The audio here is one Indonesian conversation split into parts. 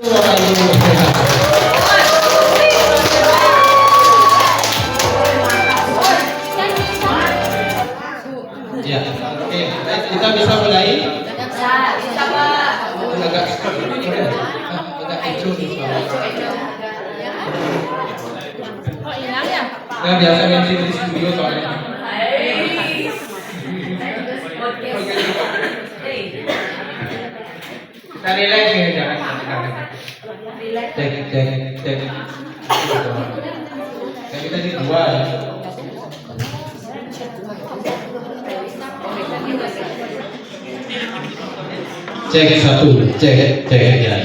Ya, oke, baik, kita bisa mulai. Bisa Pak. Agak ecu nih Oh hilang ya? Nah, biasa MC di studio soalnya. Kita relax ya, jangan cek. Kayak kita di dua ya. Cek satu, cek ya.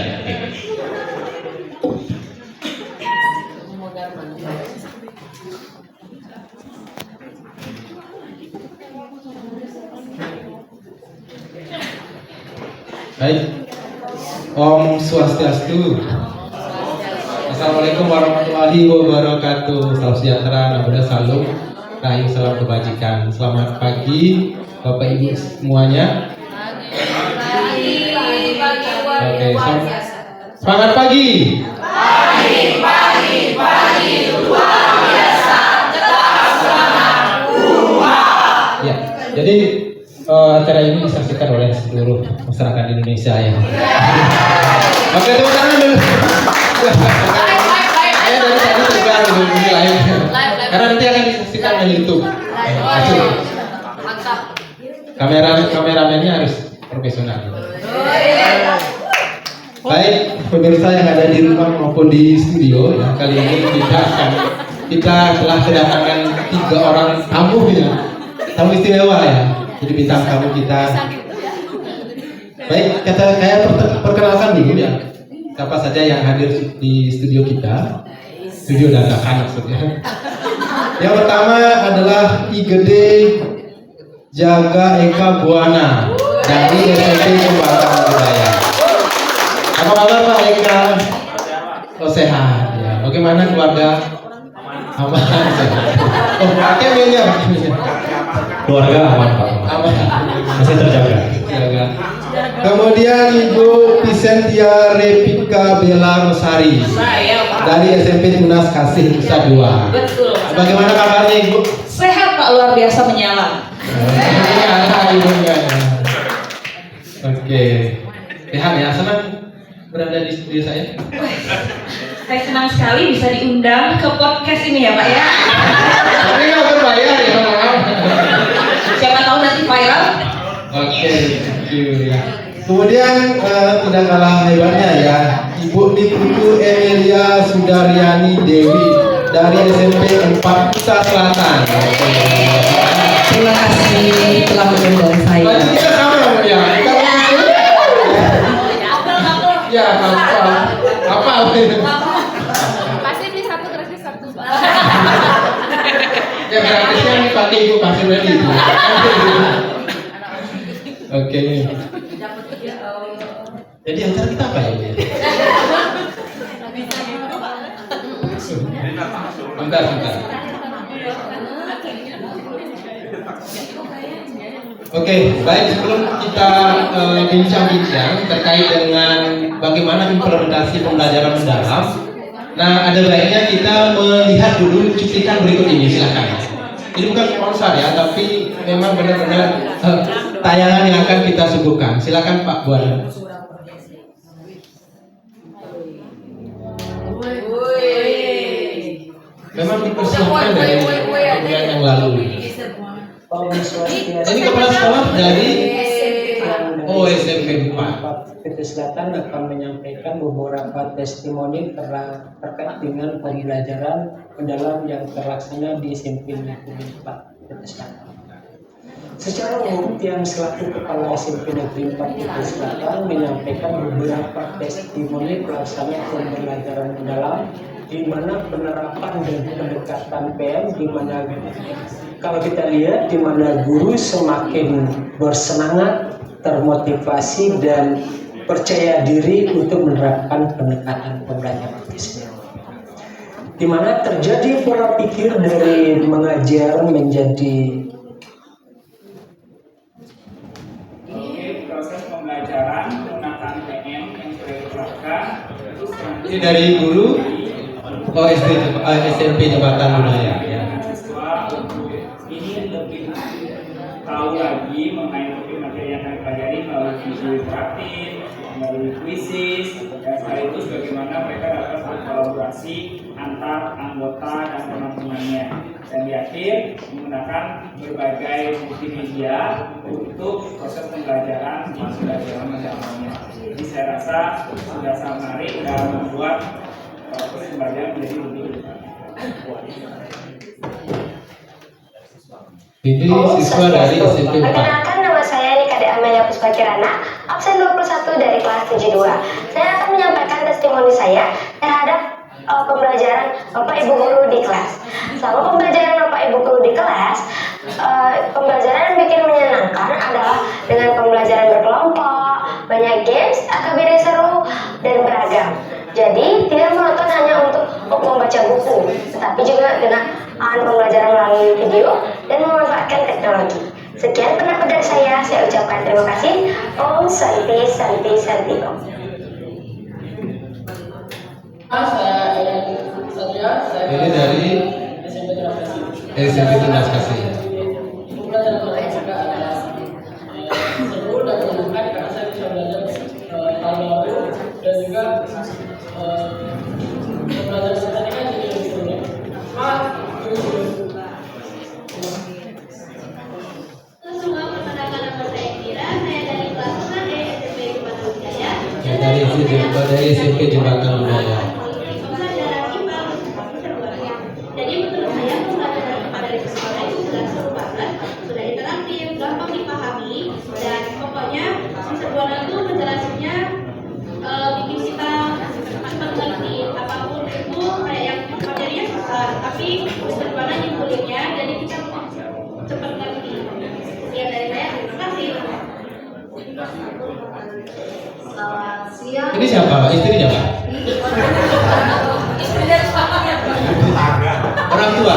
Baik. Om Swastiastu. Assalamualaikum warahmatullahi wabarakatuh. Salam sejahtera, namo salam, rahayu, salam kebajikan. Selamat pagi Bapak Ibu semuanya. Oke, semangat pagi. Pagi luar biasa. Tetap semangat. Ya, jadi acara ini disaksikan oleh seluruh masyarakat Indonesia ya. Oke, tepuk tangan dulu. Saya dari tadi tegang di live. Karena nanti akan disaksikan di YouTube. Mantap. Kameramennya harus profesional. Baik, pemirsa yang ada di rumah maupun di studio, ya, kali ini kita telah kedatangan 3 orang tamu ya, tamu istimewa ya. Jadi bintang tamu kita. Baik, saya perkenalkan dulu ya, siapa saja yang hadir di studio kita, studio dadakan maksudnya. Yang pertama adalah I Gede Jaga Eka Buana dari SMP Kembang Budaya. Apa kabar Pak Eka? Oh sehat ya. Bagaimana keluarga? Aman. Oh pakai media. Keluarga aman Pak. Aman. Masih terjaga. Kemudian Ibu Pisentia Repika Bella Rosari dari SMP Tunas Kasih Nusa 2. Betul. Bagaimana kabarnya Ibu? Sehat Pak, luar biasa menyala. Oke. Sehat ya, senang berada di studio saya. Saya senang sekali bisa diundang ke podcast ini ya Pak ya. Tapi nggak berbayar ya, maaf. Siapa tahu nanti viral. Oke, thank you. Kemudian tidak kalah hebatnya ya, Ibu Diputu Emilia Sudaryani Dewi dari SMP 4 Kuta Selatan. Terima kasih telah mengundang saya. Baju kita sama ya, ya apa itu? Pasti beli satu gratis satu Pak. Ya gratisnya dipakai Ibu kasih ready itu. Oke. Jadi acara kita apa ya? Bentar. Oke, baik, sebelum kita bincang-bincang terkait dengan bagaimana implementasi pembelajaran mendalam, nah ada baiknya kita melihat dulu cuplikan berikut ini, silakan. Ini bukan sponsor ya, tapi memang benar-benar tayangan yang akan kita suguhkan. Silakan Pak Buana. Memang dipersiapkan dari bulan yang lalu. Ini kepala sekolah dari SMP 4. Kita Selatan akan menyampaikan beberapa testimoni terkait dengan pembelajaran mendalam yang terlaksana di SMP Negeri 4 Kita Selatan. Secara umum, yang selaku kepala SMP Negeri 4 Kita Selatan menyampaikan beberapa testimoni pelaksanaan pembelajaran mendalam di mana penerapan dan pendekatan PM di mana kalau kita lihat di mana guru semakin bersemangat, termotivasi dan percaya diri untuk menerapkan pendekatan pembelajaran bisnis. Di mana terjadi pola pikir dari mengajar menjadi proses pembelajaran menggunakan PM yang sudah diterapkan Ini dari guru SMP Jembatan Budaya. Ya. Ini lebih tahu lagi mengenai materi yang kami pelajari melalui video interaktif, melalui kuisis, dan sekaligus bagaimana mereka dapat berkolaborasi antar anggota dan teman-temannya. Dan di akhir menggunakan berbagai multimedia untuk proses pembelajaran di pembelajaran mendalamnya. Jadi saya rasa sudah sangat menarik dan membuat proses pembelajaran menjadi lebih Ini siswa dari SMP 4. Perkenalkan, nama saya Nikade Amelia Puspa Kirana, absen 21 dari kelas 72. Saya akan menyampaikan testimoni saya terhadap pembelajaran Bapak Ibu Guru di kelas. Selama pembelajaran Bapak Ibu Guru di kelas, pembelajaran yang bikin menyenangkan adalah dengan pembelajaran berkelompok, banyak games, AKBD seru, dan beragam. Jadi, tidak menonton hanya untuk membaca buku, tetapi juga dengan pembelajaran melalui video dan memanfaatkan teknologi. Sekian pendapat dari saya ucapkan terima kasih. Om Santi Santi Santi Om. Ini dari SMP Tunas Kasih. seru dan menyenangkan karena saya bisa belajar hal baru dan juga pembelajaran saya ini kan jadi lebih seru. Semua perkenalkan nama saya Kira, saya dari kelas 6 SMP Jembatan Budaya. Ya, dari SMP Jembatan Budaya. Pembelajaran IPA seru banget. Jadi menurut saya pembelajaran dari sekolah itu sudah seru banget, sudah interaktif, gampang dipahami, dan pokoknya Mr. Buana itu menjelaskannya bikin kita cepat ngerti apapun itu kayak yang materinya susah, tapi Mr. Buana nyimpulinnya jadi kita cepat ngerti. Sekian dari saya, terima kasih. Selamat siang. Ini siapa? Istrinya Pak? Orang tua.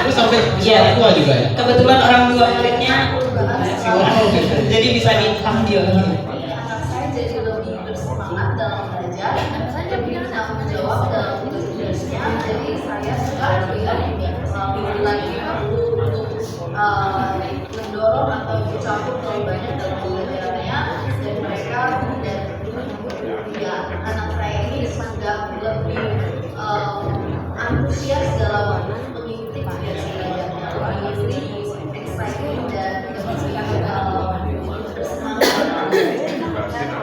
Terus sampai orang tua juga ya? Kebetulan orang tua muridnya jadi bisa dipanggil. Anak saya jadi lebih bersemangat dalam belajar, lebih bertanggung jawab dalam tugasnya. Jadi saya sekarang lagi perlu untuk mendorong atau bercampur lebih banyak dalam belajarnya, dan mereka dan ya anak saya ini sudah lebih antusias dalam mengikuti kegiatan belajarnya, lebih excited dan lebih bersemangat dalam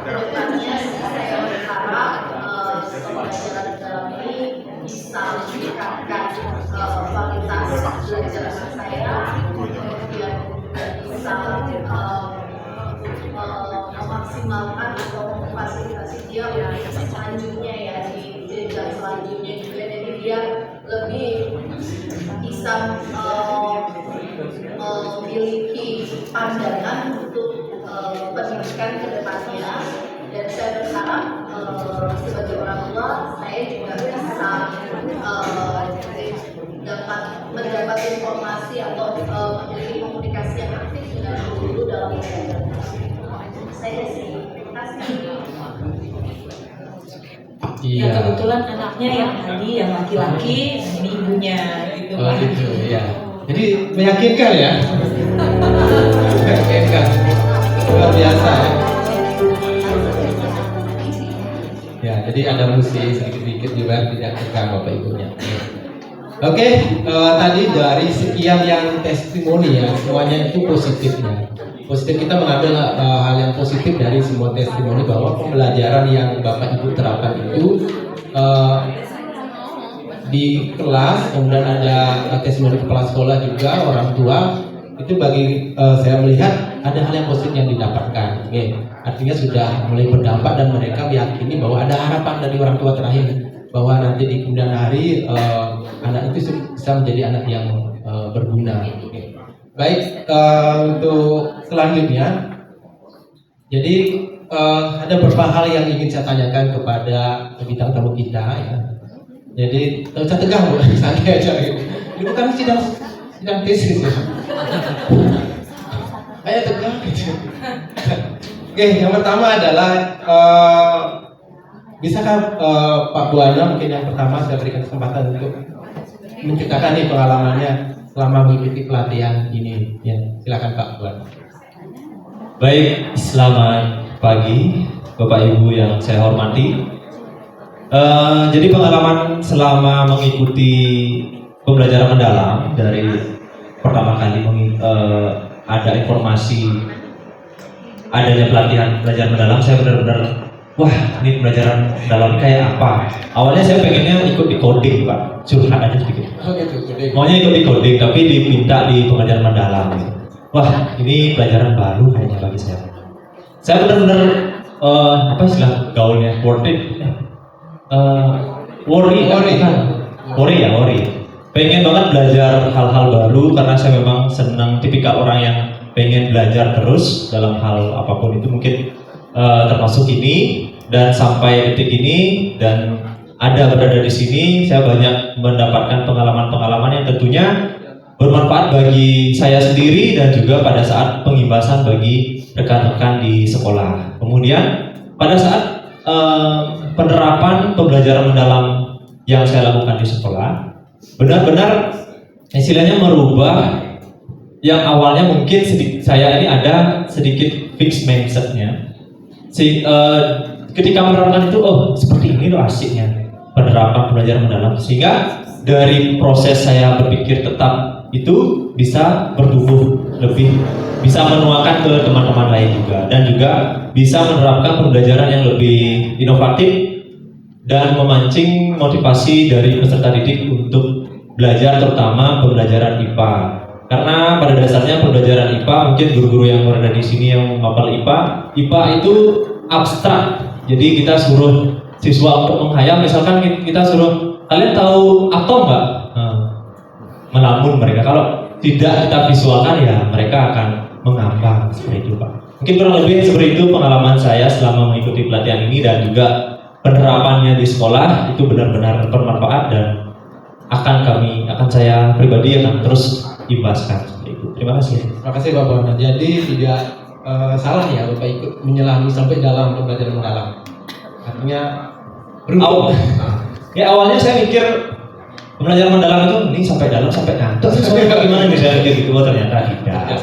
kedepannya. Saya berharap pembelajaran dalam ini bisa meningkatkan kualitas belajar anak saya, kemudian bisa memaksimalkan atau memfasilitasi dia untuk selanjutnya ya di jenjang selanjutnya juga, jadi dia lebih bisa memiliki pandangan untuk pendidikan ke depannya. Dan saya berharap sebagai orang tua saya juga bisa mendapat informasi atau memiliki komunikasi yang aktif dengan guru dalam belajar. Saya sih, terima kasih. Iya. Ya, kebetulan anaknya yang tadi yang laki-laki, ini ibunya gitu. Oh gitu, ya. Jadi meyakinkan ya. Meyakinkan. Luar biasa ya. Ya, jadi Anda mesti sedikit-sedikit juga tidak tekan Bapak Ibunya. Oke, tadi dari sekian yang testimoni ya, semuanya itu positifnya. Positif, kita mengambil hal yang positif dari semua testimoni bahwa pembelajaran yang Bapak Ibu terapkan itu di kelas, kemudian ada testimoni kepala sekolah juga, orang tua, itu bagi saya melihat ada hal yang positif yang didapatkan. Oke, artinya sudah mulai berdampak dan mereka meyakini bahwa ada harapan dari orang tua terakhir bahwa nanti di kemudian hari anak itu bisa menjadi anak yang berguna. Oke. Baik, untuk selanjutnya, jadi ada beberapa hal yang ingin saya tanyakan kepada bintang tamu kita ya. Jadi saya tegang Bu, santai aja gitu. Ini kan sidang tesis ya. Kayak tegang gitu. Oke, yang pertama adalah Bisakah Pak Buana mungkin yang pertama saya berikan kesempatan untuk menceritakan nih pengalamannya selama mengikuti pelatihan ini. Ya, silakan Pak Buana. Baik, selamat pagi Bapak Ibu yang saya hormati. Jadi pengalaman selama mengikuti pembelajaran mendalam dari pertama kali ada informasi adanya pelatihan belajar mendalam, saya benar-benar wah, ini pembelajaran dalam kayak apa? Awalnya saya pengennya ikut di coding, Pak. Curhat aja sedikit. Maunya ikut di coding, tapi diminta di pembelajaran mendalam. Gitu. Wah, ini pelajaran baru kayaknya bagi saya. Saya benar-benar apa istilah gaulnya? Worry. Pengen banget belajar hal-hal baru karena saya memang senang tipikal orang yang pengen belajar terus dalam hal apapun itu mungkin. Termasuk ini dan sampai detik ini dan berada di sini saya banyak mendapatkan pengalaman-pengalaman yang tentunya bermanfaat bagi saya sendiri dan juga pada saat pengimbasan bagi rekan-rekan di sekolah. Kemudian pada saat penerapan pembelajaran mendalam yang saya lakukan di sekolah benar-benar istilahnya merubah yang awalnya mungkin saya ini ada sedikit fixed mindset-nya. Ketika menerapkan itu, oh seperti ini loh asiknya penerapan pembelajaran mendalam, sehingga dari proses saya berpikir tetap itu bisa bertumbuh lebih, bisa menuangkan ke teman-teman lain juga, dan juga bisa menerapkan pembelajaran yang lebih inovatif dan memancing motivasi dari peserta didik untuk belajar, terutama pembelajaran IPA. Karena pada dasarnya pembelajaran IPA, mungkin guru-guru yang berada di sini yang menghafal IPA itu abstrak. Jadi kita suruh siswa untuk menghayal, misalkan kita suruh kalian tahu atom nggak? Melamun mereka. Kalau tidak kita visualkan ya mereka akan mengambang seperti itu, Pak. Mungkin kurang lebih seperti itu pengalaman saya selama mengikuti pelatihan ini dan juga penerapannya di sekolah itu benar-benar bermanfaat dan akan saya pribadi akan terus imbaskan seperti itu. Terima kasih. Terima kasih Bapak Buana. Jadi tidak salah ya Bapak ikut menyelami sampai dalam pembelajaran mendalam. Artinya beruntung. Awalnya saya mikir pembelajaran mendalam itu ini sampai dalam sampai ngantuk. Gimana bisa gitu? Ternyata tidak.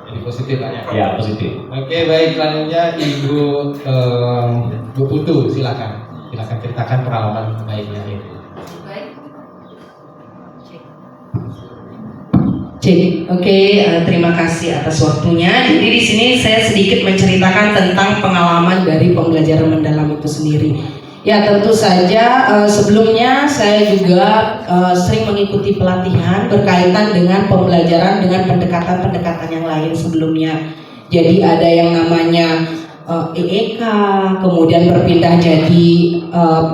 Jadi positif lah ya. Ya positif. Oke, baik, selanjutnya Ibu Putu, silakan ceritakan pengalaman baiknya ini. Terima kasih atas waktunya. Jadi di sini saya sedikit menceritakan tentang pengalaman dari pembelajaran mendalam itu sendiri. Ya tentu saja sebelumnya saya juga sering mengikuti pelatihan berkaitan dengan pembelajaran dengan pendekatan-pendekatan yang lain sebelumnya. Jadi ada yang namanya EEK, kemudian berpindah jadi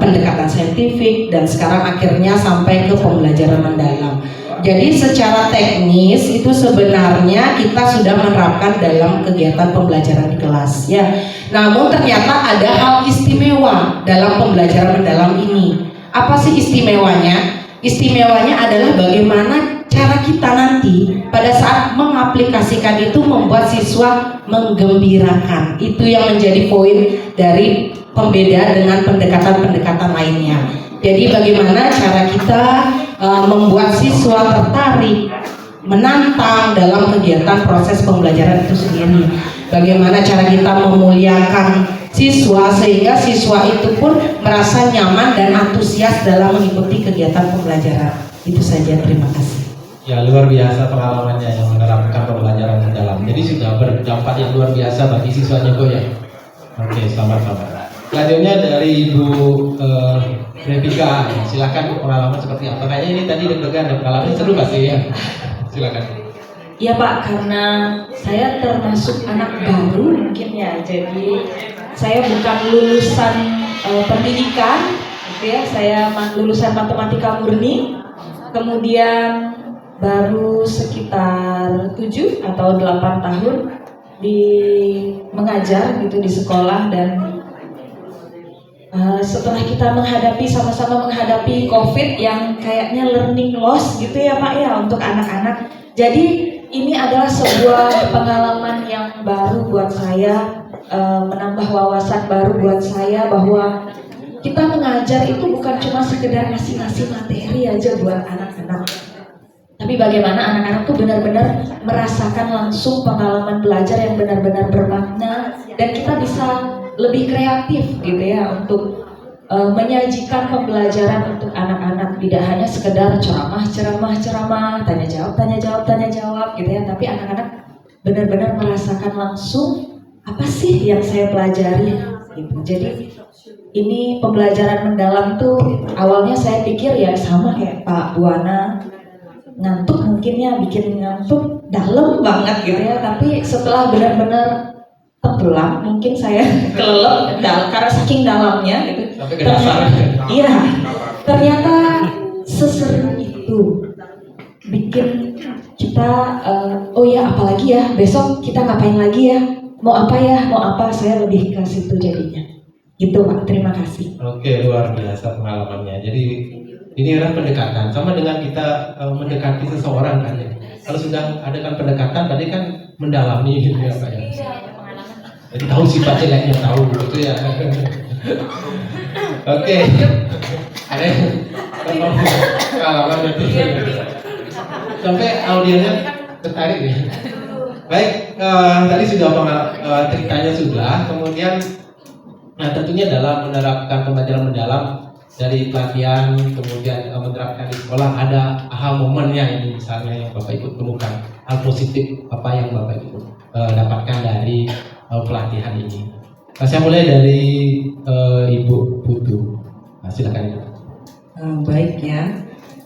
pendekatan saintifik dan sekarang akhirnya sampai ke pembelajaran mendalam. Jadi secara teknis itu sebenarnya kita sudah menerapkan dalam kegiatan pembelajaran di kelas ya. Namun ternyata ada hal istimewa dalam pembelajaran mendalam ini. Apa sih istimewanya? Istimewanya adalah bagaimana cara kita nanti pada saat mengaplikasikan itu membuat siswa menggembirakan. Itu yang menjadi poin dari pembeda dengan pendekatan-pendekatan lainnya. Jadi bagaimana cara kita membuat siswa tertarik, menantang dalam kegiatan proses pembelajaran itu sendiri. Bagaimana cara kita memuliakan siswa sehingga siswa itu pun merasa nyaman dan antusias dalam mengikuti kegiatan pembelajaran. Itu saja, terima kasih. Ya, luar biasa pengalamannya yang menerapkan pembelajaran mendalam. Jadi sudah berdampak yang luar biasa bagi siswanya kok ya. Oke, selamat. Selanjutnya dari Ibu Revika, silakan pengalaman seperti apa? Kayaknya ini tadi deg-degan dan pengalaman seru pasti ya. Silakan. Iya Pak, karena saya termasuk anak baru mungkin ya. Jadi saya bukan lulusan pendidikan, gitu ya. Saya lulusan matematika murni. Kemudian baru sekitar 7 atau 8 tahun mengajar gitu di sekolah dan setelah kita sama-sama menghadapi COVID yang kayaknya learning loss gitu ya Pak ya untuk anak-anak. Jadi ini adalah sebuah pengalaman yang baru buat saya, menambah wawasan baru buat saya bahwa kita mengajar itu bukan cuma sekedar ngasih materi aja buat anak-anak, tapi bagaimana anak-anak tuh benar-benar merasakan langsung pengalaman belajar yang benar-benar bermakna, dan kita bisa lebih kreatif gitu ya untuk menyajikan pembelajaran untuk anak-anak, tidak hanya sekedar ceramah, tanya jawab gitu ya, tapi anak-anak benar-benar merasakan langsung apa sih yang saya pelajari gitu. Jadi ini pembelajaran mendalam tuh awalnya saya pikir ya sama kayak Pak Buana, ngantuk mungkin ya, bikin ngantuk dalam banget gitu ya, tapi setelah benar-benar tenggelam mungkin saya kelelep karena saking dalamnya gitu. Sampai ke dasar. Iya, ternyata seseru itu bikin kita oh ya apalagi ya besok kita ngapain lagi ya, mau apa saya lebih ke situ jadinya gitu Pak. Terima kasih. Oke, luar biasa pengalamannya. Jadi ini adalah pendekatan sama dengan kita mendekati seseorang kan ya. Kalau sudah adakan pendekatan tadi kan mendalami gitu ya Pak ya. Jadi tahu sifatnya lainnya tahu gitu ya. Oke. Ada pengalaman itu. Sampai audiensnya tertarik ya. Baik, tadi sudah ceritanya sudah. Kemudian, nah tentunya dalam menerapkan pembelajaran mendalam dari pelatihan, kemudian menerapkan di sekolah ada aha momennya ini misalnya yang Bapak Ibu temukan, hal positif apa yang Bapak Ibu dapatkan dari pelatihan ini. Nah, saya mulai dari Ibu Putu. Nah, silakan Ibu. Baik ya.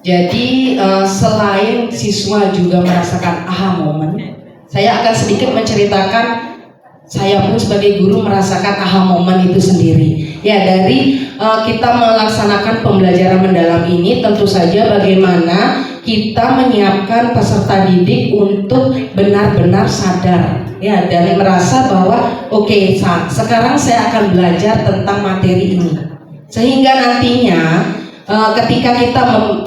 Jadi selain siswa juga merasakan aha moment, saya akan sedikit menceritakan saya pun sebagai guru merasakan aha moment itu sendiri. Ya, dari kita melaksanakan pembelajaran mendalam ini tentu saja bagaimana kita menyiapkan peserta didik untuk benar-benar sadar ya, dan merasa bahwa oke, sekarang saya akan belajar tentang materi ini, sehingga nantinya ketika kita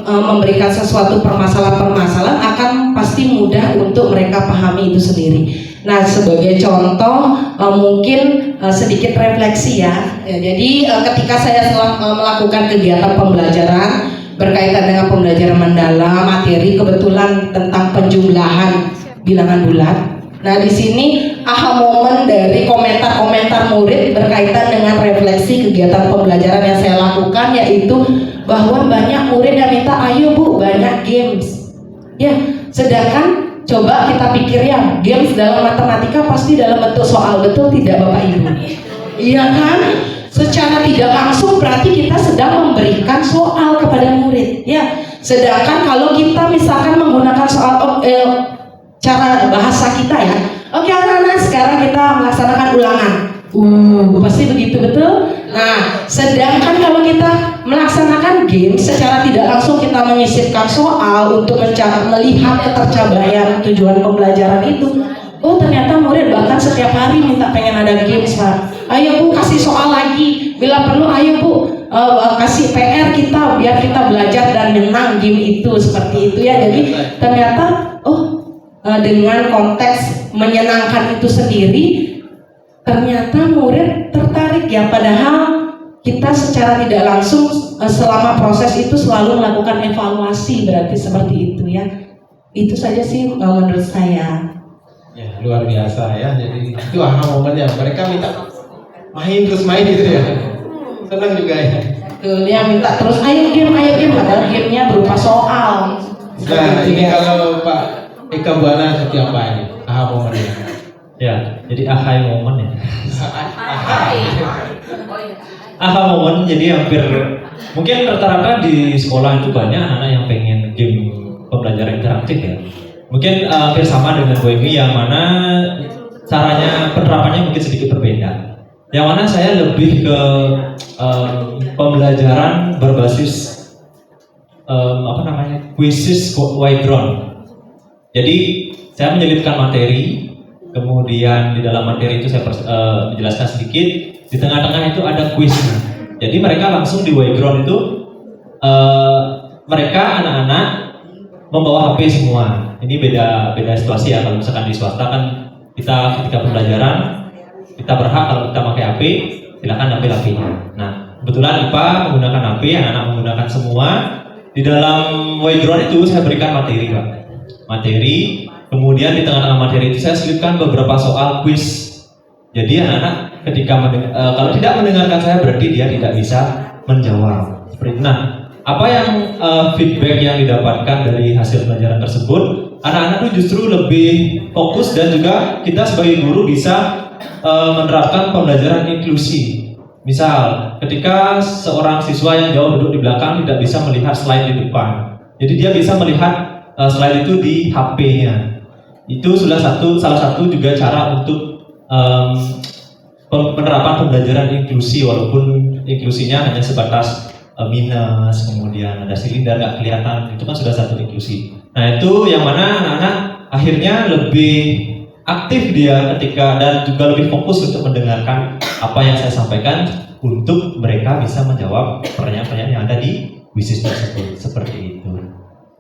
memberikan sesuatu permasalahan akan pasti mudah untuk mereka pahami itu sendiri. Nah, sebagai contoh mungkin sedikit refleksi ya. Jadi ketika saya melakukan kegiatan pembelajaran berkaitan dengan pembelajaran mendalam materi kebetulan tentang penjumlahan bilangan bulat. Nah, di sini aha momen dari komentar-komentar murid berkaitan dengan refleksi kegiatan pembelajaran yang saya lakukan, yaitu bahwa banyak murid yang minta, ayo Bu, banyak games. Ya, sedangkan coba kita pikir ya, games dalam matematika pasti dalam bentuk soal, betul tidak Bapak Ibu? Iya kan? Secara tidak langsung berarti kita sedang memberikan soal kepada murid. Ya, sedangkan kalau kita misalkan menggunakan soal cara bahasa kita ya, oke anak-anak sekarang kita melaksanakan ulangan. Pasti begitu betul. Nah, sedangkan kalau kita melaksanakan game secara tidak langsung kita menyisipkan soal untuk melihat ketercapaian tujuan pembelajaran itu. Oh, ternyata murid bahkan setiap hari minta pengen ada games Pak. Ayo Bu, kasih soal lagi. Bila perlu ayo Bu, kasih PR kita biar kita belajar dan menang game itu, seperti itu ya. Jadi ternyata dengan konteks menyenangkan itu sendiri, ternyata murid tertarik ya, padahal kita secara tidak langsung selama proses itu selalu melakukan evaluasi, berarti seperti itu ya. Itu saja sih menurut saya. Ya, luar biasa ya. Jadi itu aha momennya. Mereka minta main terus main gitu ya. Senang juga ya. Dia minta terus ayo game, padahal gamenya berupa soal. Nah, ini kalau Pak Eka Buana seperti apa ini aha momennya? Ya, jadi aha momen ya. Aha momen jadi hampir mungkin rata-rata di sekolah itu banyak anak-anak yang pengen game pembelajaran interaktif ya. Mungkin hampir sama dengan Bu Emi, yang mana caranya penerapannya mungkin sedikit berbeda. Yang mana saya lebih ke pembelajaran berbasis quizzes background. Jadi saya menyelipkan materi, kemudian di dalam materi itu saya menjelaskan sedikit, di tengah-tengah itu ada kuisnya. Jadi mereka langsung di background itu mereka anak-anak membawa HP semua. Ini beda situasi ya. Kalau misalkan di swasta kan kita ketika pembelajaran kita berhak kalau kita pakai HP silakan ambil HP-nya. Nah, kebetulan IPA menggunakan HP, anak-anak menggunakan semua. Di dalam Wayground itu saya berikan materi, Pak. Materi, kemudian di tengah-tengah materi itu saya selipkan beberapa soal quiz. Jadi anak-anak ketika kalau tidak mendengarkan saya berarti dia tidak bisa menjawab. Seperti itu. Nah, apa yang feedback yang didapatkan dari hasil pelajaran tersebut, anak-anak itu justru lebih fokus dan juga kita sebagai guru bisa menerapkan pembelajaran inklusi. Misal, ketika seorang siswa yang jauh duduk di belakang tidak bisa melihat slide di depan, jadi dia bisa melihat slide itu di HP-nya. Itu salah satu juga cara untuk penerapan pembelajaran inklusi, walaupun inklusinya hanya sebatas minus, kemudian ada silinder nggak kelihatan, itu kan sudah satu inklusi. Nah itu yang mana anak-anak akhirnya lebih aktif dia ketika dan juga lebih fokus untuk mendengarkan apa yang saya sampaikan untuk mereka bisa menjawab pertanyaan-pertanyaan yang ada di quiz tersebut. Seperti itu.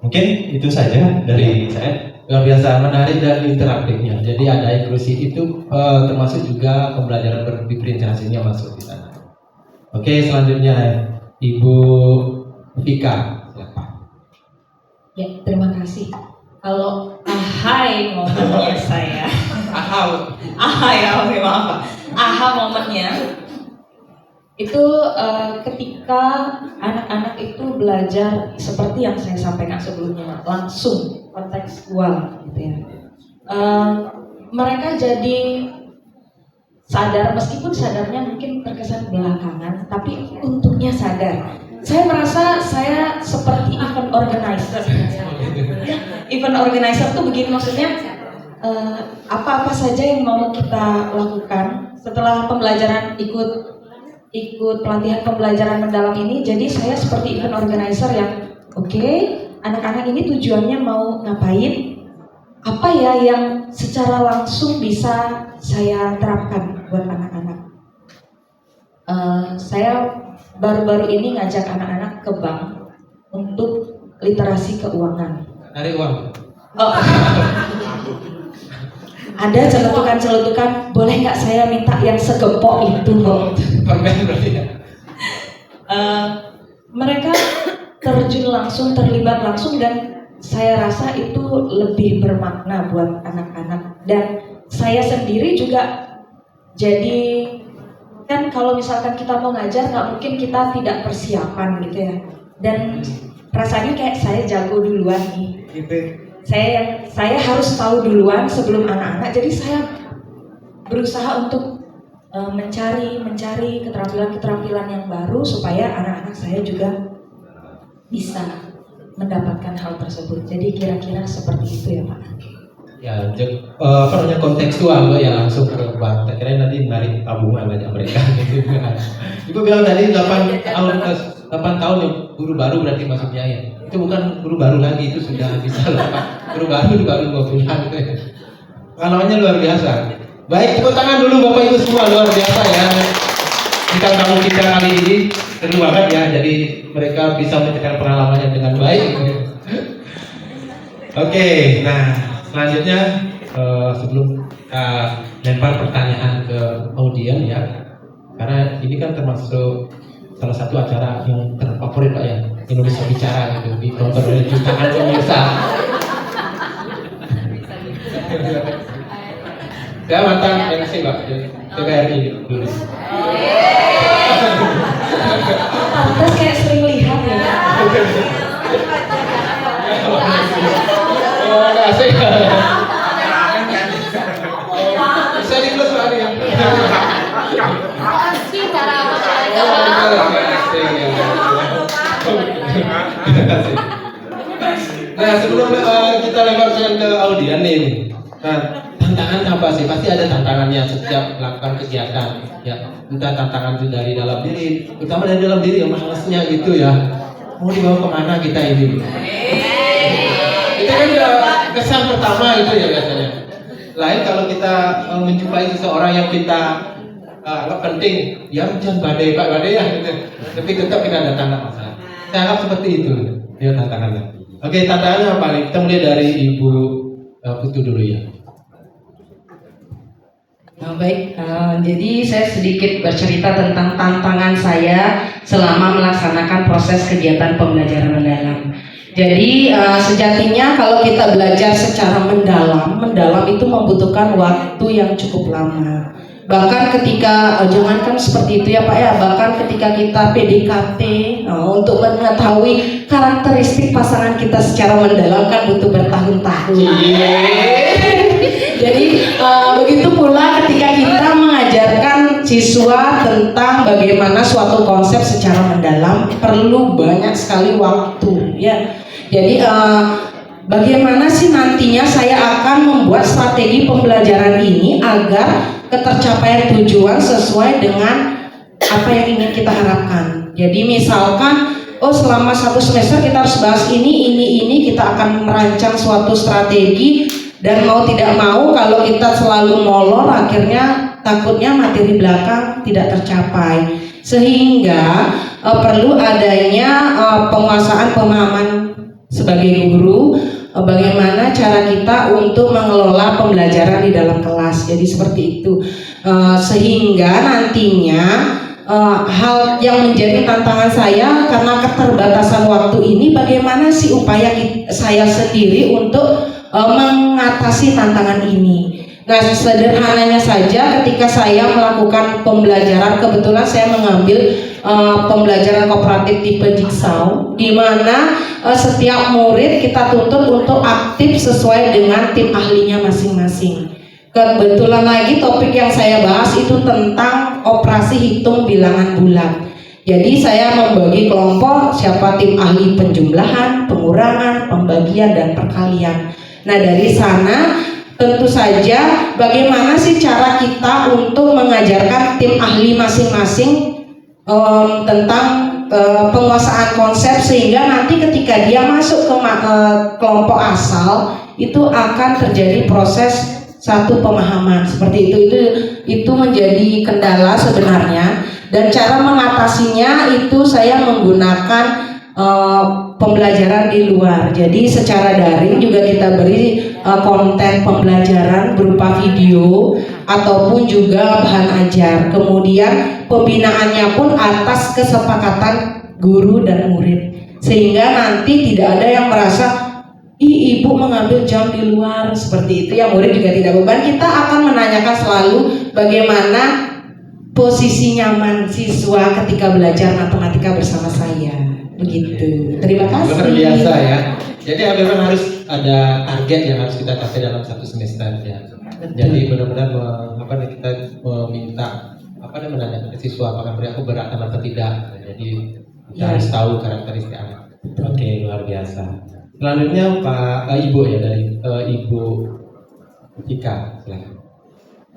Mungkin itu saja dari saya. Luar biasa, menarik dan interaktifnya. Jadi ada inklusi itu termasuk juga pembelajaran berdiferensiasinya masuk di sana. Oke, selanjutnya Ibu Vika. Silakan. Ya, terima kasih. Kalau ahai momennya saya. Ahai ya, oke maaf Pak. Aha momennya itu ketika anak-anak itu belajar seperti yang saya sampaikan sebelumnya, langsung kontekstual gitu ya. Mereka jadi sadar, meskipun sadarnya mungkin terkesan belakangan, tapi untungnya sadar. Saya merasa saya seperti event organizer. Event organizer tuh begini, maksudnya apa-apa saja yang mau kita lakukan setelah pembelajaran ikut pelatihan pembelajaran mendalam ini. Jadi saya seperti event organizer yang oke, anak-anak ini tujuannya mau ngapain, apa ya yang secara langsung bisa saya terapkan buat anak-anak. Saya baru-baru ini ngajak anak-anak ke bank untuk literasi keuangan. Cari uang. Oh. Ada celetukan-celetukan, boleh nggak saya minta yang segepok itu, Mbak? Permen berarti ya. Mereka terjun langsung, terlibat langsung, dan saya rasa itu lebih bermakna buat anak-anak. Dan saya sendiri juga jadi, kan kalau misalkan kita mau ngajar nggak mungkin kita tidak persiapan gitu ya. Dan rasanya kayak saya jago duluan nih. Saya harus tahu duluan sebelum anak-anak. Jadi saya berusaha untuk mencari keterampilan yang baru supaya anak-anak saya juga bisa mendapatkan hal tersebut. Jadi kira-kira seperti itu ya Pak. Ya, namanya kontekstual loh ya, langsung ke bank. Tak kira nanti menarik tabungan aja mereka. Ibu bilang tadi 8 tahun ya, guru baru berarti maksudnya ya. Itu bukan guru baru lagi, itu sudah bisa loh Pak. Guru baru 2 bulan gitu ya. Pengalamannya luar biasa. Baik, tepuk tangan dulu Bapak Ibu semua, luar biasa ya. Kita tamu kita kali ini seru banget ya. Jadi mereka bisa menceritakan pengalamannya dengan baik. Oke, nah selanjutnya sebelum lempar pertanyaan ke audien ya, karena ini kan termasuk salah satu acara yang terfavorit Pak ya, Indonesia Bicara gitu, ditonton oleh jutaan pemirsa. Saya mantan MC Pak, TVRI dulu. Pantas kayak sering lihat ya. Asik. Bisa di close Pak ya. Nah sebelum kita lemparkan ke audien nih, nah tantangan apa sih? Pasti ada tantangannya setiap melakukan kegiatan ya. Entah tantangan itu dari dalam diri, terutama dari dalam diri yang malesnya gitu ya. Mau dibawa kemana kita ini? Itu kan kesan pertama itu ya biasanya. Lain kalau kita menjumpai seseorang yang kita anggap penting, ya jangan badai ya gitu. Tapi tetap kita datang ke masalah. Saya anggap seperti itu, dia tantangannya. Oke, tantangannya apa nih? Kita mulai dari Ibu Putu dulu ya. Baik, jadi saya sedikit bercerita tentang tantangan saya selama melaksanakan proses kegiatan pembelajaran mendalam. Jadi sejatinya kalau kita belajar secara mendalam itu membutuhkan waktu yang cukup lama. Bahkan ketika, jangankan seperti itu ya Pak ya, bahkan ketika kita PDKT untuk mengetahui karakteristik pasangan kita secara mendalam kan butuh bertahun-tahun. Jadi begitu pula ketika kita mengajarkan siswa tentang bagaimana suatu konsep secara mendalam perlu banyak sekali waktu ya. Jadi bagaimana sih nantinya saya akan membuat strategi pembelajaran ini agar ketercapaian tujuan sesuai dengan apa yang ingin kita harapkan. Jadi misalkan selama 1 semester kita harus bahas ini kita akan merancang suatu strategi. Dan mau tidak mau kalau kita selalu molor akhirnya takutnya materi belakang tidak tercapai, sehingga perlu adanya penguasaan pemahaman sebagai guru, bagaimana cara kita untuk mengelola pembelajaran di dalam kelas. Jadi seperti itu, sehingga nantinya hal yang menjadi tantangan saya karena keterbatasan waktu ini, bagaimana sih upaya saya sendiri untuk mengatasi tantangan ini. Nah, sederhananya saja ketika saya melakukan pembelajaran, kebetulan saya mengambil pembelajaran kooperatif tipe jigsaw, di mana setiap murid kita tuntut untuk aktif sesuai dengan tim ahlinya masing-masing. Kebetulan lagi topik yang saya bahas itu tentang operasi hitung bilangan bulat. Jadi saya membagi kelompok, siapa tim ahli penjumlahan, pengurangan, pembagian, dan perkalian. Nah, dari sana tentu saja bagaimana sih cara kita untuk mengajarkan tim ahli masing-masing tentang penguasaan konsep, sehingga nanti ketika dia masuk ke kelompok asal itu akan terjadi proses satu pemahaman seperti itu menjadi kendala sebenarnya, dan cara mengatasinya itu saya menggunakan pembelajaran di luar. Jadi secara daring juga kita beri konten pembelajaran berupa video ataupun juga bahan ajar. Kemudian pembinaannya pun atas kesepakatan guru dan murid, sehingga nanti tidak ada yang merasa ibu mengambil jam di luar seperti itu. Yang murid juga tidak beban. Kita akan menanyakan selalu bagaimana posisi nyaman siswa ketika belajar matematika bersama saya. Begitu. Terima kasih. Luar biasa ya. Jadi memang harus ada target yang harus kita capai dalam 1 semester ya. Jadi benar-benar kita meminta menanyakan ke siswa apakah aku berat atau tidak. Jadi kita harus tahu karakteristik anak. Oke, luar biasa. Selanjutnya Ibu ya, dari Ibu Ika, silakan.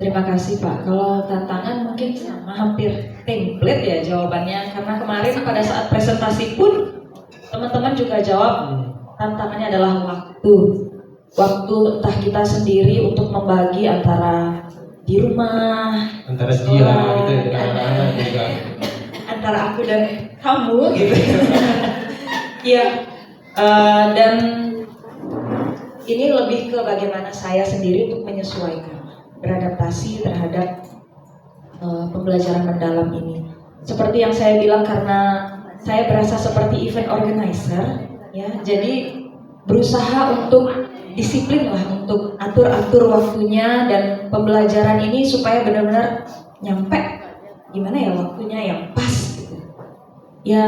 Terima kasih Pak. Kalau tantangan mungkin sama, hampir template ya jawabannya. Karena kemarin pada saat presentasi pun teman-teman juga jawab tantangannya adalah waktu. Waktu entah kita sendiri untuk membagi antara di rumah, antara dia gitu ya, dengan anak-anak juga. Antara aku dan kamu gitu. Iya. Dan ini lebih ke bagaimana saya sendiri untuk menyesuaikan, beradaptasi terhadap pembelajaran mendalam ini. Seperti yang saya bilang, karena saya berasa seperti event organizer ya, jadi berusaha untuk disiplin lah, untuk atur waktunya dan pembelajaran ini supaya benar-benar nyampe gimana ya waktunya yang pas gitu. Ya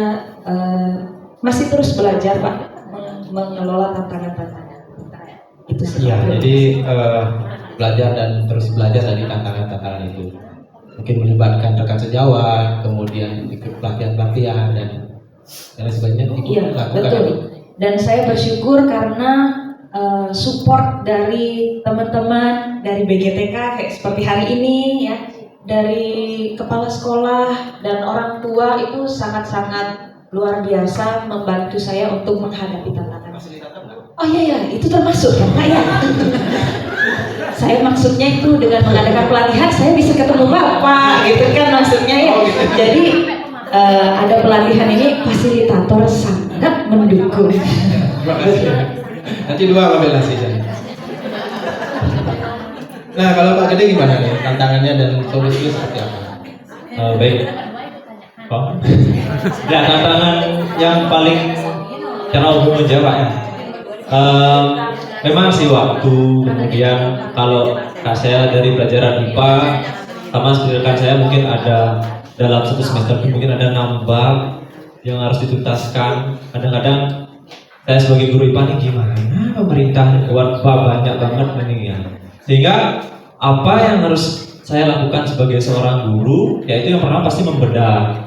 masih terus belajar Pak, mengelola tantangan-tantangan itu sih. Ya, jadi belajar dan terus belajar dari tantangan-tantangan itu. Mungkin melibatkan rekan sejawat, kemudian ikut pelatihan-pelatihan dan lain sebagainya. Iya, betul. Dan saya bersyukur karena support dari teman-teman dari BGTK kayak seperti hari ini ya, dari kepala sekolah dan orang tua itu sangat-sangat luar biasa membantu saya untuk menghadapi tantangan. Oh iya, itu termasuk kan Pak ya? Saya maksudnya itu dengan mengadakan pelatihan saya bisa ketemu Bapak gitu kan maksudnya ya. Jadi ada pelatihan ini fasilitator sangat mendukung. Terima kasih. Nanti 2 labelasi saya. Nah, kalau Pak Gede gimana nih tantangannya dan solusinya seperti apa? Baik. Oh. Ya, tantangan yang paling secara umum aja Pak ya. Memang sih waktu, kemudian kalau saya dari pelajaran IPA sama seperti rekan saya mungkin ada dalam satu semester mungkin ada nambah yang harus dituntaskan. Kadang-kadang saya sebagai guru IPA nih gimana pemerintah buat banyak banget ini ya. Sehingga apa yang harus saya lakukan sebagai seorang guru yaitu yang pertama pasti membedah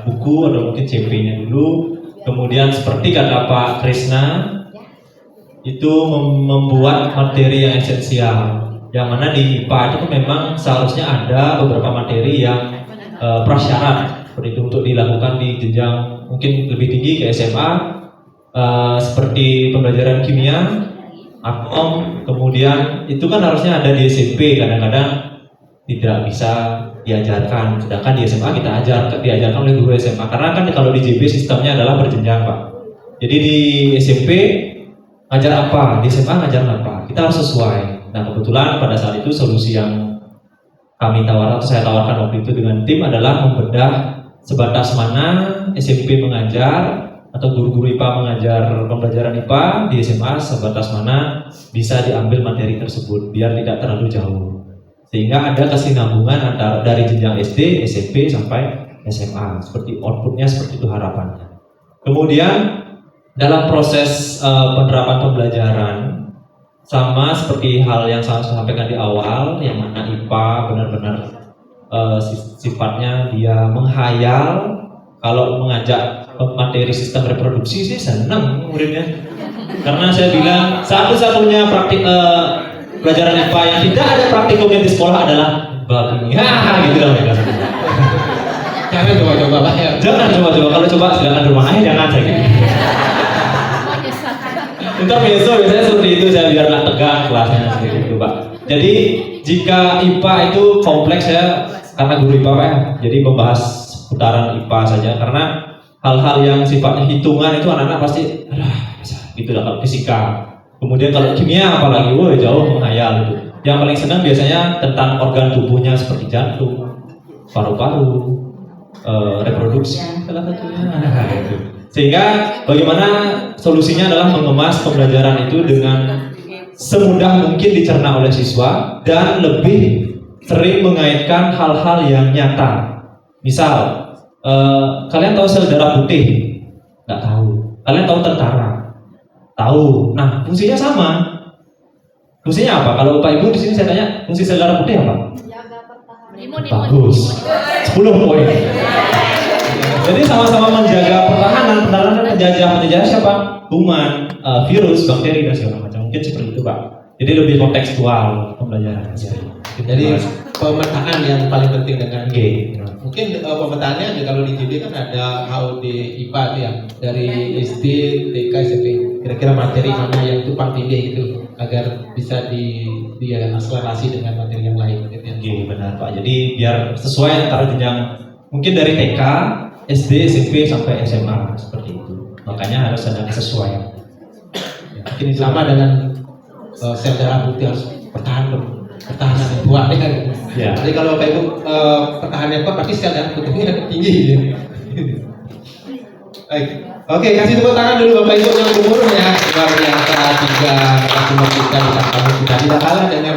buku atau mungkin CP-nya dulu. Kemudian seperti kata Pak Krisna itu membuat materi yang esensial. Yang mana di IPA itu memang seharusnya ada beberapa materi yang prasyarat seperti itu untuk dilakukan di jenjang mungkin lebih tinggi ke SMA, seperti pembelajaran kimia, atom, kemudian itu kan harusnya ada di SMP, kadang-kadang tidak bisa diajarkan, sedangkan di SMA kita diajarkan oleh guru SMA, karena kan kalau di JB sistemnya adalah berjenjang Pak. Jadi di SMP ngajar apa, di SMA ngajar apa, kita harus sesuai. Nah kebetulan pada saat itu solusi yang kami tawarkan atau saya tawarkan waktu itu dengan tim adalah membedah sebatas mana SMP mengajar atau guru-guru IPA mengajar pembelajaran IPA di SMA, sebatas mana bisa diambil materi tersebut biar tidak terlalu jauh, sehingga ada kesinambungan antara dari jenjang SD, SMP sampai SMA, seperti outputnya seperti itu harapannya. Kemudian dalam proses penerapan pembelajaran sama seperti hal yang saya sampaikan di awal, yang mana IPA benar-benar sifatnya dia menghayal. Kalau mengajak materi sistem reproduksi sih senang muridnya, karena saya bilang satu-satunya praktik pelajaran IPA yang tidak ada praktikumnya di sekolah adalah babi. Gitu lah mereka. Jangan coba-coba Pak ya. Jangan coba-coba, kalau coba silakan di rumah aja, jangan saya gitu. Ntar besok biasanya seperti itu, saya biar nggak tegang kelasnya seperti itu Pak. Jadi jika IPA itu kompleks, saya karena guru IPA Pak ya, jadi membahas putaran IPA saja, karena hal-hal yang sifatnya hitungan itu anak-anak pasti gitu lah kalau fisika. Kemudian kalau kimia apalagi, jauh menghayal gitu. Yang paling senang biasanya tentang organ tubuhnya seperti jantung, paru-paru, reproduksi salah satunya. Sehingga bagaimana solusinya adalah mengemas pembelajaran itu dengan semudah mungkin dicerna oleh siswa dan lebih sering mengaitkan hal-hal yang nyata. Misal, kalian tahu sel darah putih? Nggak tahu. Kalian tahu tentara? Tahu. Nah, fungsinya sama. Fungsinya apa? Kalau Pak Ibu di sini saya tanya, fungsi sel darah putih apa? Bagus. 10 poin. Jadi sama-sama menjaga pertahanan dan penjajah siapa? Kuman, virus, bakteri dan segala macam. Mungkin seperti itu Pak. Jadi lebih kontekstual pembelajaran. Jadi pemetaan yang paling penting dengan G. Mungkin pemetaannya kalau di JB kan ada HUD IPA itu ya, dari SD, TK, SMP. Kira-kira materi mana yang tumpang tindih itu agar bisa diakselerasi dengan materi yang lain. Gitu ya. Oke, benar Pak. Jadi biar sesuai antara jenjang mungkin dari TK, SD, SMP sampai SMA seperti itu. Makanya harus ada kesesuaian. Ya, mungkin sama dengan sel darah putih harus pertahanan yang kuat ya kan. Ya. Jadi kalau Bapak Ibu pertahanan kuat pasti sel darah putihnya tinggi. Ya. Baik. Oke, kasih tepuk tangan dulu Bapak Ibu yang umur ya. Luar biasa 3 narasumber kita di kampus kita. Tidak kalah dengan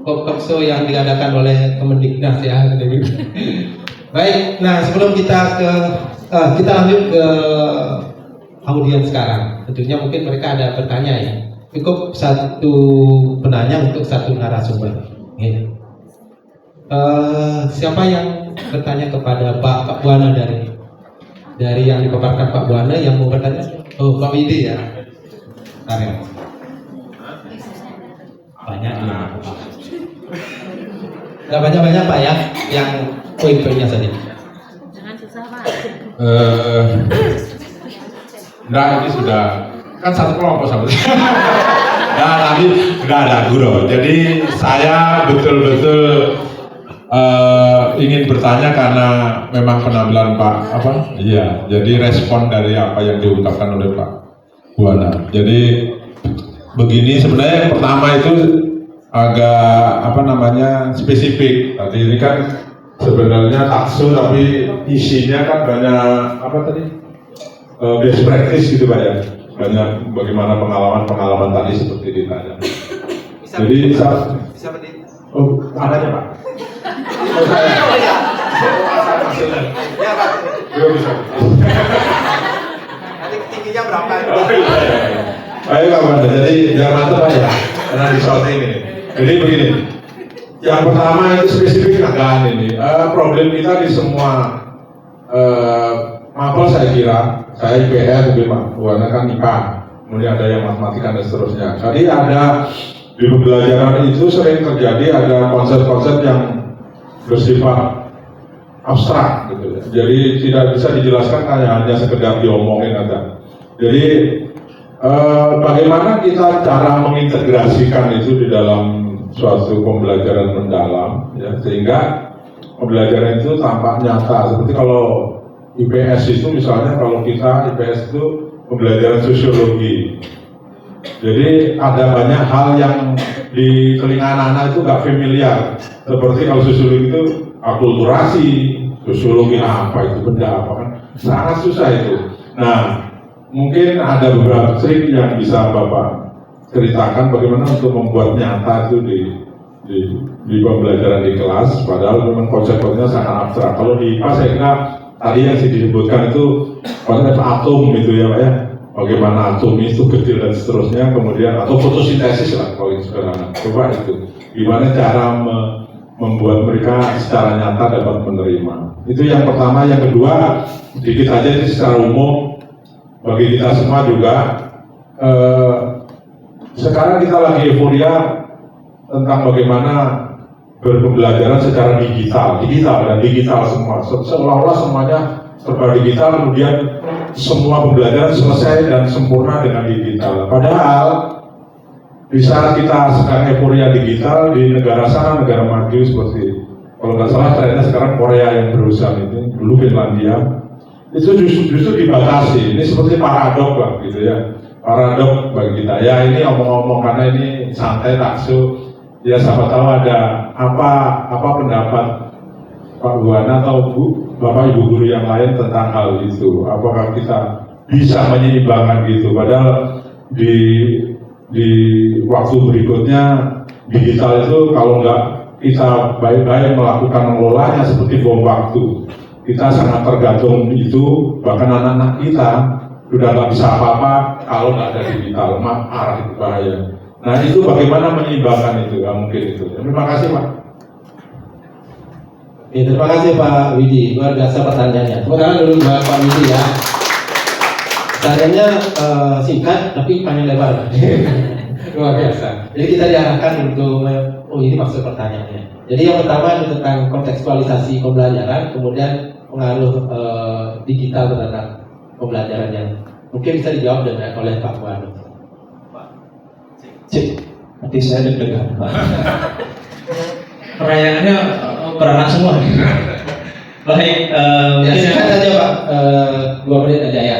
talk show yang diadakan oleh Kemendiknas ya. Baik, nah sebelum kita lanjut ke audiens sekarang. Tentunya mungkin mereka ada bertanya ya. Cukup satu penanya untuk satu narasumber. Siapa yang bertanya kepada Pak Buana dari yang dipaparkan Pak Buana yang mau bertanya? Oh, Pak Widi ya. Karya. Banyak ya. Nggak banyak-banyak Pak ya, yang poin-poinnya saja. Jangan susah Pak. Nah ini sudah kan satu kelompok sama. Nah tapi sudah ada guru. Jadi saya betul-betul ingin bertanya karena memang penampilan Pak Iya. Jadi respon dari apa yang diungkapkan oleh Pak Buana. Jadi begini sebenarnya yang pertama itu agak spesifik. Tadi ini kan sebenarnya takso tapi isinya kan banyak best practice gitu Pak ya. Banyak bagaimana pengalaman tadi seperti ditanya. Jadi bisa berdiri. Oh, anaknya Pak. Oh, saya. Ya Pak. Bisa. Nanti tingginya berapa? Ayo Pak Wanda, jadi jangan mantap Pak ya, karena di short ini. Jadi begini, yang pertama itu spesifik keadaan ini. Problem kita di semua mapel saya kira, saya IPS, mungkin Pak Wanda kan IPA, kemudian ada yang matematika dan seterusnya. Jadi ada di pembelajaran itu sering terjadi ada konsep-konsep yang bersifat abstrak gitu ya. Jadi tidak bisa dijelaskan hanya sekedar diomongin aja. Jadi bagaimana kita cara mengintegrasikan itu di dalam suatu pembelajaran mendalam ya, sehingga pembelajaran itu tampak nyata. Seperti kalau IPS itu misalnya, kalau kita IPS itu pembelajaran sosiologi. Jadi ada banyak hal yang di telinga anak-anak itu nggak familiar. Seperti kalau sosiologi itu akulturasi, sosiologi apa itu benda apa kan, sangat susah itu. Nah, mungkin ada beberapa trik yang bisa Bapak ceritakan bagaimana untuk membuat nyata itu di pembelajaran di kelas, padahal memang konsep-konsepnya sangat abstrak. Kalau di IPA saya kira tadi yang disebutkan itu konsep atom gitu ya Pak ya, bagaimana atom itu kecil dan seterusnya, kemudian atau fotosintesis lah kalau itu sederhana. Coba itu gimana cara membuat mereka secara nyata dapat menerima. Itu yang pertama. Yang kedua, sedikit aja ini secara umum bagi kita semua juga, sekarang kita lagi euforia tentang bagaimana berpembelajaran secara digital semua, seolah-olah semuanya serba digital, kemudian semua pembelajaran selesai dan sempurna dengan digital. Padahal di saat kita sekarang euforia digital di negara sana, negara maju seperti kalau nggak salah trennya sekarang Korea yang berusaha itu, dulu Finlandia, itu justru dibatasi. Ini seperti paradok lah gitu ya, paradok bagi kita. Ya ini omong-omong karena ini santai taksu. Ya siapa tahu ada apa pendapat Pak Buana atau Bapak Ibu guru yang lain tentang hal itu. Apakah kita bisa menyeimbangkan gitu? Padahal di waktu berikutnya digital itu kalau nggak kita baik-baik melakukan mengelolanya seperti bom waktu, kita sangat tergantung itu. Bahkan anak-anak kita sudah nggak bisa apa-apa kalau nggak ada digital, arah itu bahaya. Nah itu bagaimana menyeimbangkan itu, ya, mungkin itu. Terima kasih Pak. Ya, terima kasih Pak Widi, luar biasa pertanyaannya. Tepuk tangan dulu buat Pak Widi ya. Pertanyaannya singkat tapi panjang lebar. Luar biasa. Jadi kita diarahkan untuk, ini maksud pertanyaannya. Jadi yang pertama itu tentang kontekstualisasi pembelajaran, kemudian pengaruh digital terhadap pembelajaran yang mungkin bisa dijawab oleh Pak Buana. Cik, hati saya deg-degan Pak. Perayaannya beranak semua. Baik, ya, singkat saja Pak, 2 menit aja ya.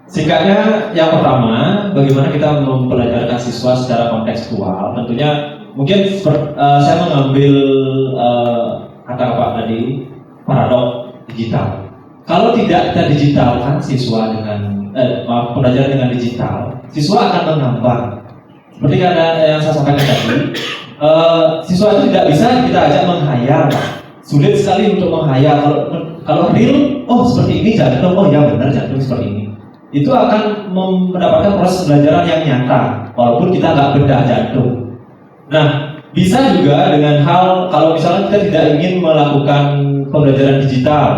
Singkatnya, yang pertama, bagaimana kita mempelajarkan siswa secara kontekstual. Tentunya, mungkin saya mengambil kata Pak tadi, paradok digital. Kalau tidak kita digitalkan siswa dengan pembelajaran dengan digital, siswa akan mengambang. Seperti yang saya sampaikan tadi, siswa itu tidak bisa kita ajak menghayal. Sulit sekali untuk menghayal. Kalau real, oh seperti ini jantung, oh ya benar jantung seperti ini. Itu akan mendapatkan proses pembelajaran yang nyata, walaupun kita nggak bedah jantung. Nah, bisa juga dengan hal kalau misalnya kita tidak ingin melakukan pembelajaran digital,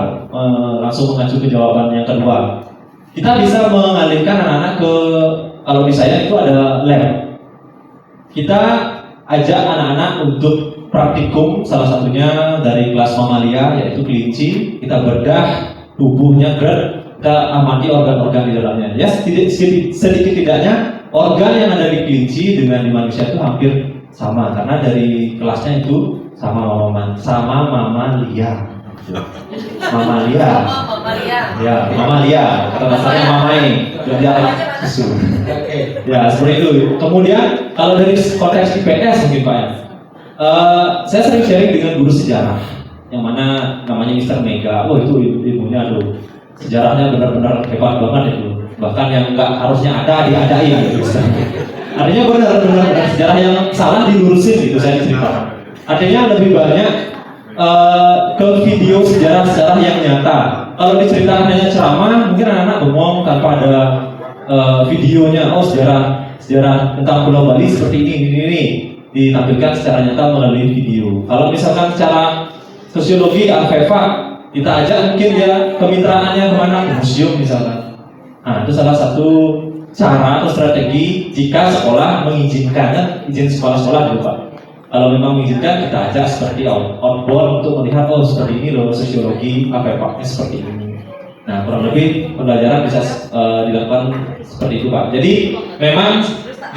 langsung mengacu ke jawaban yang kedua. Kita bisa mengalihkan anak-anak ke, kalau di saya itu ada lab. Kita ajak anak-anak untuk praktikum, salah satunya dari kelas mamalia yaitu kelinci. Kita bedah tubuhnya, kita amati organ-organ di dalamnya. Ya sedikit tidaknya organ yang ada di kelinci dengan di manusia itu hampir sama karena dari kelasnya itu sama mamalia. Mamalia. Ya, mamalia. Kata dasarnya mamai. Jadi susu. Ya, seperti itu. Kemudian kalau dari konteks IPS mungkin Pak ya. Saya sering sharing dengan guru sejarah yang mana namanya Mr. Mega. Oh itu ibunya tuh sejarahnya benar-benar hebat banget itu. Bahkan yang nggak harusnya ada diadain gitu. Artinya benar-benar sejarah yang salah dilurusin gitu saya ceritakan. Artinya lebih banyak ke video sejarah-sejarah yang nyata. Kalau diceritakan hanya ceramah, mungkin anak-anak bengong tanpa ada videonya. Oh sejarah tentang Pulau Bali seperti ini ditampilkan secara nyata melalui video. Kalau misalkan secara sosiologi Alfeva kita ajak mungkin dia kemitraannya kemana, ke museum misalkan. Nah itu salah satu cara atau strategi jika sekolah mengizinkan, izin sekolah-sekolah dulu Pak. Kalau memang mengizinkan kita ajak seperti outbound untuk melihat oh seperti ini loh sosiologi Alfeva seperti ini. Nah kurang lebih pembelajaran bisa dilakukan seperti itu Pak. Jadi memang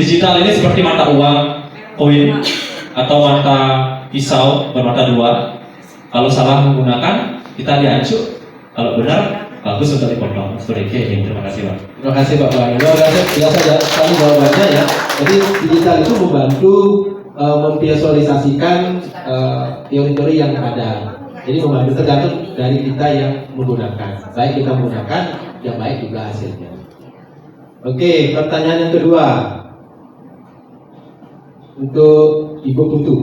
digital ini seperti mata uang koin atau mata pisau bermata dua. Kalau salah menggunakan kita diancur, kalau benar bagus untuk dipotong. Seperti itu. Terima kasih Pak. Terima kasih Pak Wahyu. Luar biasa sekali jawabannya ya. Jadi digital itu membantu memvisualisasikan teori-teori yang ada. Jadi membantu tergantung dari kita yang menggunakan. Baik kita menggunakan, yang baik juga hasilnya. Oke, pertanyaan yang kedua untuk Ibu Putu.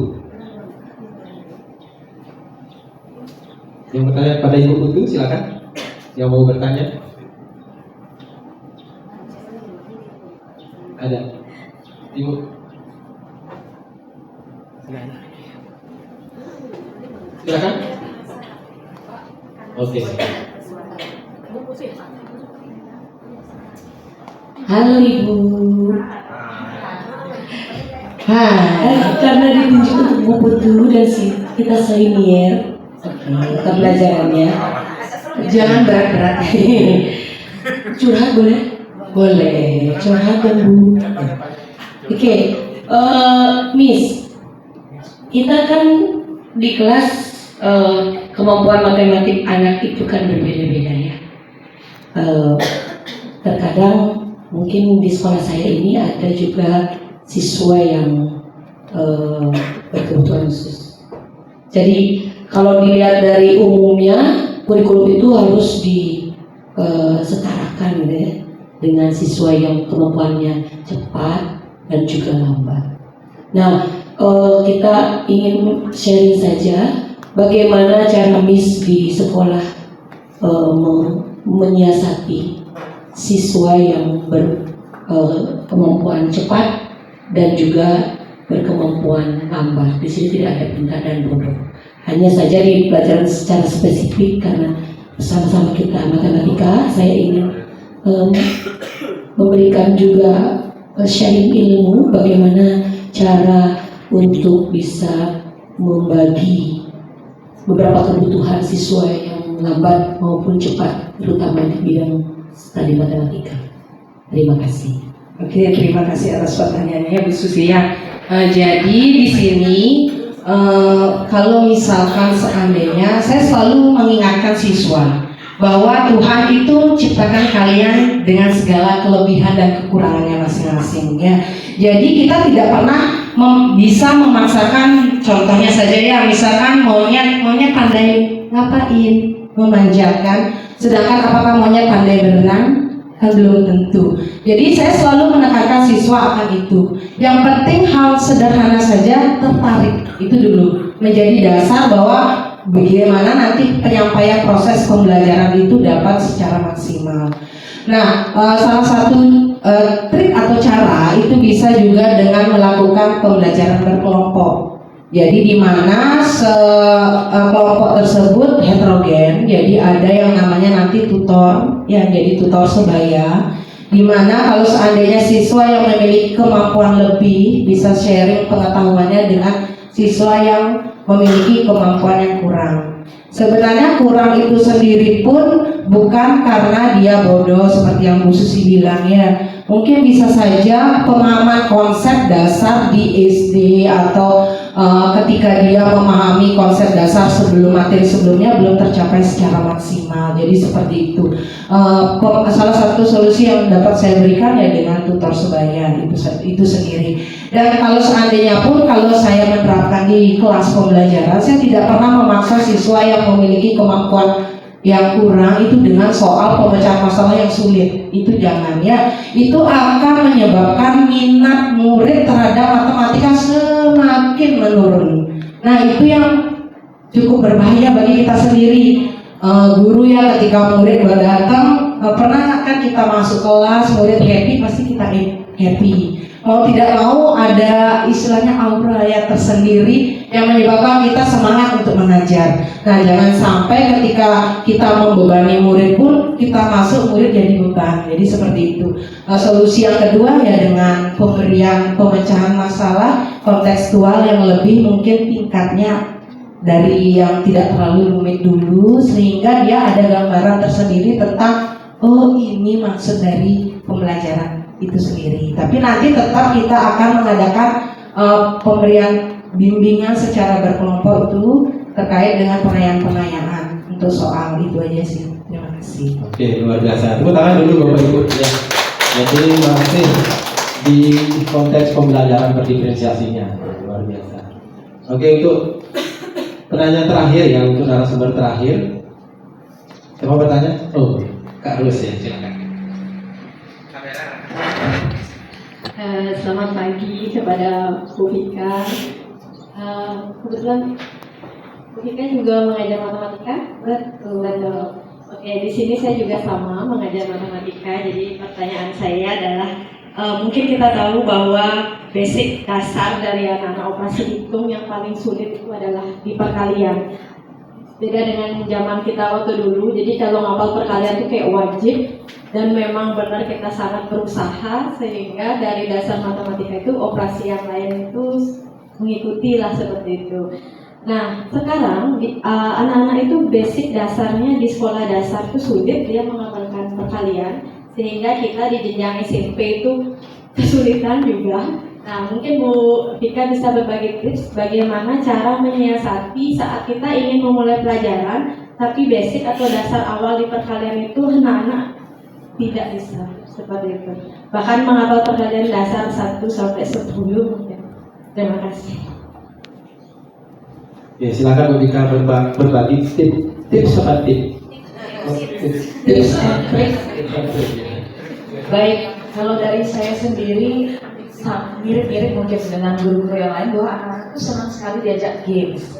Yang bertanya pada Ibu Putu silakan. Yang mau bertanya? Ada? Ibu? Silakan. Oke. Halo Ibu. Karena ditunjuk untuk Bu Putu dan kita senior, pembelajarannya jangan berat-berat. Curhat boleh? Boleh. Curhat kan Bu. Oke, Miss, kita kan di kelas kemampuan matematik anak itu kan berbeda-beda ya. Terkadang mungkin di sekolah saya ini ada juga siswa yang berkebutuhan khusus. Jadi kalau dilihat dari umumnya kurikulum itu harus disetarakan gitu ya, dengan siswa yang kemampuannya cepat dan juga lambat. Nah, kita ingin sharing saja bagaimana cara Miss di sekolah menyiasati siswa yang berkemampuan cepat dan juga berkemampuan lambat. Di sini tidak ada pintar dan bodoh. Hanya saja di pelajaran secara spesifik karena bersama-sama kita matematika, saya ingin memberikan juga sharing ilmu bagaimana cara untuk bisa membagi beberapa kebutuhan siswa yang lambat maupun cepat, terutama di bidang studi matematika. Terima kasih. Oke, terima kasih atas pertanyaannya Bu Susi ya. Jadi di sini kalau misalkan seandainya saya selalu mengingatkan siswa bahwa Tuhan itu ciptakan kalian dengan segala kelebihan dan kekurangannya masing-masing ya. Jadi kita tidak pernah bisa memaksakan, contohnya saja ya, misalkan maunya pandai ngapain, memanjatkan, sedangkan apakah maunya pandai berenang? Belum tentu. Jadi saya selalu menekankan siswa akan itu. Yang penting hal sederhana saja tertarik, itu dulu menjadi dasar bahwa bagaimana nanti penyampaian proses pembelajaran itu dapat secara maksimal. Nah, salah satu trik atau cara itu bisa juga dengan melakukan pembelajaran berkelompok. Jadi di mana kelompok tersebut heterogen, jadi ada yang namanya nanti tutor, yang jadi tutor sebaya. Di mana kalau seandainya siswa yang memiliki kemampuan lebih bisa sharing pengetahuannya dengan siswa yang memiliki kemampuan yang kurang. Sebenarnya kurang itu sendiri pun bukan karena dia bodoh seperti yang Bu Susi bilang ya. Mungkin bisa saja pemahaman konsep dasar di SD atau ketika dia memahami konsep dasar sebelum materi sebelumnya belum tercapai secara maksimal. Jadi seperti itu. Salah satu solusi yang dapat saya berikan ya dengan tutor sebaya itu sendiri. Dan kalau seandainya pun kalau saya menerapkan di kelas pembelajaran, saya tidak pernah memaksa siswa yang memiliki kemampuan yang kurang itu dengan soal pemecahan masalah yang sulit. Itu jangan ya. Itu akan menyebabkan minat murid terhadap matematika semakin menurun. Nah, itu yang cukup berbahaya bagi kita sendiri. Guru ya, ketika murid datang, pernah kan kita masuk kelas, murid happy, pasti kita happy. Mau tidak mau ada istilahnya aura yang tersendiri yang menyebabkan kita semangat untuk mengajar. Nah, jangan sampai ketika kita membebani murid pun kita masuk murid jadi beban. Jadi seperti itu. Solusi yang kedua ya dengan pemberian pemecahan masalah kontekstual yang lebih mungkin tingkatnya dari yang tidak terlalu rumit dulu, sehingga dia ada gambaran tersendiri tentang oh ini maksud dari pembelajaran itu sendiri. Tapi nanti tetap kita akan mengadakan pemberian bimbingan secara berkelompok itu terkait dengan penayaan-penayaan untuk soal itu aja sih. Terima kasih. Oke, luar biasa. Tepuk tangan dulu Bapak Ibu. Ya. Jadi masih di konteks pembelajaran berdiferensiasinya, luar biasa. Oke, untuk penanya terakhir ya, untuk narasumber terakhir. Siapa bertanya? Oh, Kak Rus ya, silakan. Selamat pagi kepada Bu Vika. Kebetulan Bu Vika juga mengajar matematika. Betul. Oke, di sini saya juga sama mengajar matematika. Jadi pertanyaan saya adalah mungkin kita tahu bahwa basic dasar dari anak-anak operasi hitung yang paling sulit itu adalah di perkalian. Beda dengan zaman kita waktu dulu. Jadi kalau ngapal perkalian itu kayak wajib. Dan memang benar kita sangat berusaha sehingga dari dasar matematika itu operasi yang lain itu mengikuti lah seperti itu. Nah sekarang anak-anak itu basic dasarnya di sekolah dasar itu sulit dia mengamalkan perkalian, sehingga kita di jenjang SMP itu kesulitan juga. Nah mungkin Bu Vika bisa berbagi tips bagaimana cara menyiasati saat kita ingin memulai pelajaran tapi basic atau dasar awal di perkalian itu anak-anak tidak bisa seperti itu. Bahkan menghafal perkalian dasar 1 sampai 10 mungkin. Terima kasih. Ya, silakan Bu Vika berbagi tips seperti tips and trick. Baik, kalau dari saya sendiri mirip-mirip mungkin dengan guru-guru yang lain bahwa anak-anak itu senang sekali diajak games.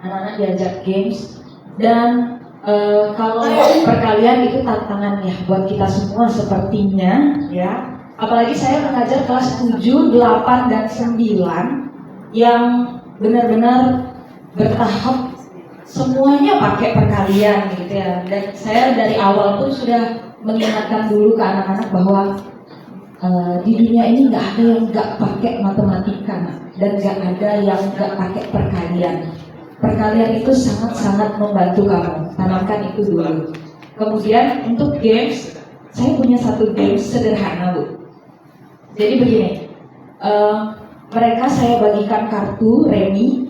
Anak-anak diajak games dan kalau perkalian itu tantangan ya buat kita semua sepertinya ya. Apalagi saya mengajar kelas 7, 8, dan 9 yang benar-benar bertahap semuanya pakai perkalian gitu ya. Dan saya dari awal pun sudah mengingatkan dulu ke anak-anak bahwa di dunia ini nggak ada yang nggak pakai matematika dan nggak ada yang nggak pakai perkalian. Perkalian itu sangat-sangat membantu kamu, tanamkan itu dulu. Kemudian untuk games, saya punya satu games sederhana Bu. Jadi begini, mereka saya bagikan kartu remi.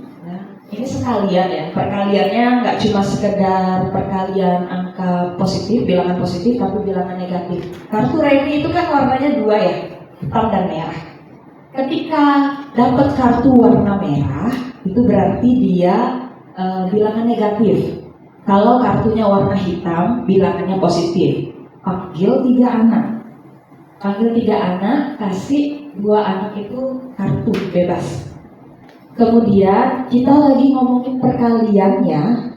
Ini sekalian ya, perkaliannya nggak cuma sekedar perkalian angka positif, bilangan positif, tapi bilangan negatif. Kartu remi itu kan warnanya 2 ya, hitam dan merah. Ketika dapat kartu warna merah, itu berarti dia bilangan negatif. Kalau kartunya warna hitam, bilangannya positif. Panggil 3 anak. Panggil 3 anak, kasih 2 anak itu kartu bebas. Kemudian kita lagi ngomongin perkalian ya.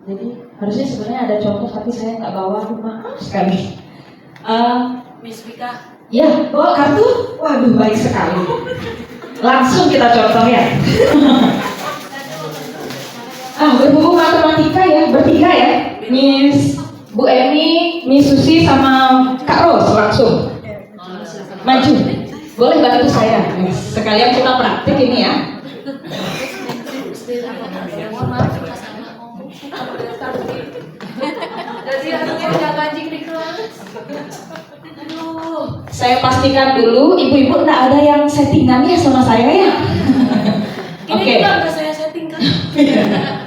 Jadi harusnya sebenarnya ada contoh tapi saya nggak bawa, maaf sekali. Miss Vika. Ya, bawa kartu. Waduh, baik sekali. Langsung kita contoh ya. Berhubung matematika ya, bertiga ya. Miss Bu Emi, Miss Susi sama Kak Ros langsung. Maju. Boleh bantu saya. Sekalian kita praktik ini ya. Saya pastikan dulu ibu-ibu enggak ada yang settingan ya sama saya ya. Ini Oke. juga udah saya setting kan.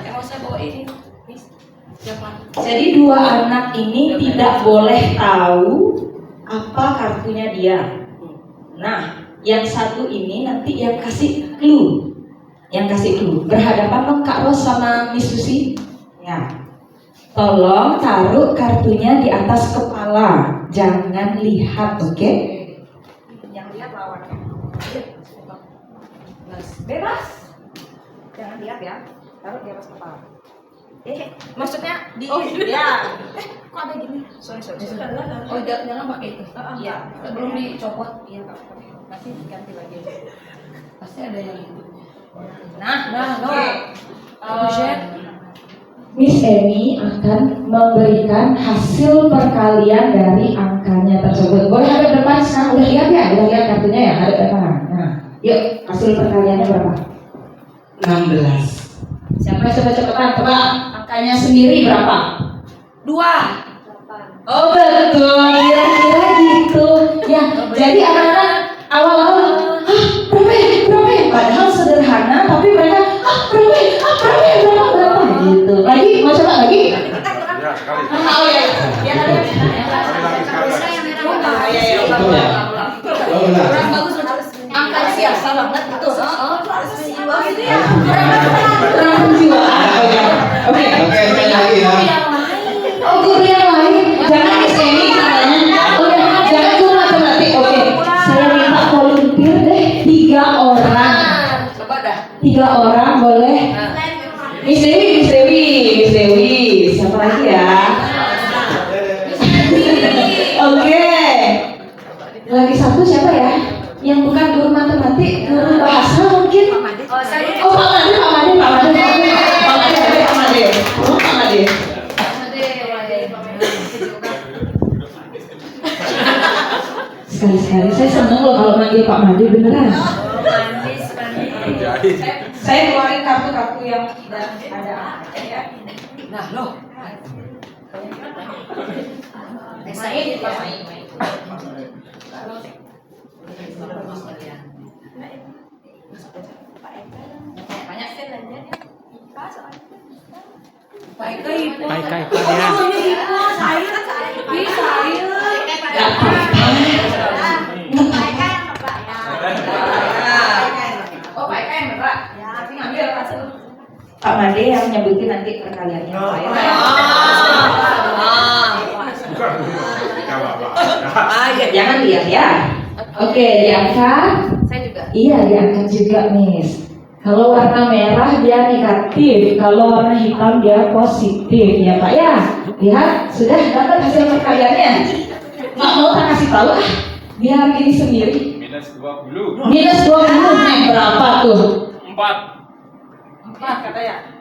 Emang saya bawa ini. Siapa? Jadi dua anak ini tidak boleh tahu apa kartunya dia. Nah, yang satu ini nanti yang kasih clue. Berhadapan dong Kak Ros sama Miss Susi. Ya. Tolong taruh kartunya di atas kepala. Jangan lihat, oke? Yang lihat lawan. Bebas. Jangan lihat ya. Taruh di atas kepala. Maksudnya di ya. Kok ada gini? Sorry. Oh, jangan pakai itu. Iya, belum dicopot. Iya, Kak. Nanti diganti lagi. Pasti ada yang itu. Nah, oke. Miss Emi akan memberikan hasil perkalian dari angkanya tersebut. Boleh hadap depan sekarang, udah lihat ya? Udah lihat kartunya ya? Hadap depan. Nah, yuk, hasil perkaliannya berapa? 16. Siapa yang cepat-cepatan? Coba angkanya sendiri berapa? 2. Oh betul, kira-kira gitu. Ya, jadi anak-anak awal-awal, berapa ya? Padahal sederhana, tapi mereka, berapa gitu. Lagi, mau coba lagi? Ya, sekali. Oh ya, ya kalian. Betul ya? Oh benar. Angka siasa banget betul. Kurang kejiwaan. Oke, Sekali lagi ya. oh guru yang lain, jangan Miss Emi katanya. Oke, jangan guru matematik. Oke, saya minta volunteer deh 3 orang. Coba dah. 3 orang boleh. Miss Dewi, siapa lagi ya? Oke. Lagi satu siapa ya? Yang bukan guru matematik, guru bahasa mungkin? Oh, saya. Oh, Pak Made. Sekali-sekali saya seneng loh kalau manggil Pak Made beneran. Saya keluarin kartu-kartu yang tidak ada ya. Nah, loh. Main. Banyak sih nanya. Baik ya. Pak Made yang nyebutin nanti perkaliannya. Jangan lihat ya. Oke, diangkat. Saya juga. Iya, diangkat juga, Miss. Kalau warna merah dia negatif, kalau warna hitam dia positif, ya Pak ya. Lihat, sudah dapat hasil perkaliannya. Nggak mau tak kasih tahu ah, biar gini sendiri. -20. -20 nih berapa tuh? 4 katanya.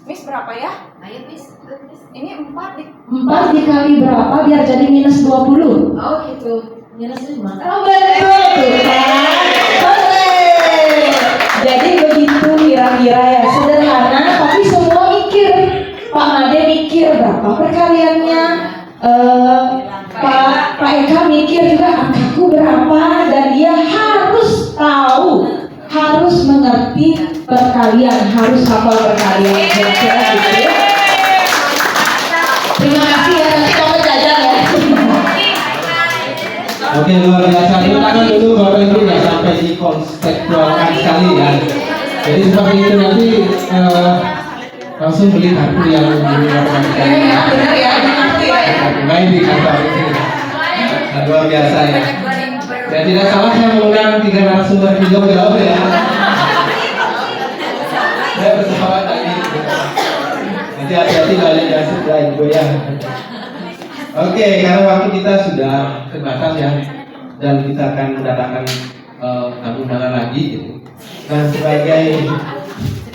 Miss berapa ya? Ayo, Miss. Ini 4 dikali berapa biar jadi -20? Oh, gitu. -5. Oh betul tuh kan. Jadi begitu kira-kira ya, sederhana tapi semua mikir. Pak Made mikir berapa perkaliannya, Pak Eka mikir juga angkaku berapa, dan dia harus tahu, harus mengerti perkalian, harus hafal perkalian. Kira-kira gitu ya. Terima kasih ya, nanti kamu jajan ya. Oke, luar biasa. Tepuk tangan dulu Bapak Ibu ya, sampai dikonseptualkan sekali ya. Jadi seperti itu nanti langsung beli kartu yang di matematika. Benar ya, Main di kantor ini. Nah, luar biasa ya. Dan tidak salah saya mengundang 3 narasumber video jawab ya. Saya bersahabat tadi. Nanti hati-hati balik dari sebelah ibu ya. Oke, karena waktu kita sudah terbatas ya, dan kita akan mendatangkan tamu undangan lagi gitu. Nah, sebagai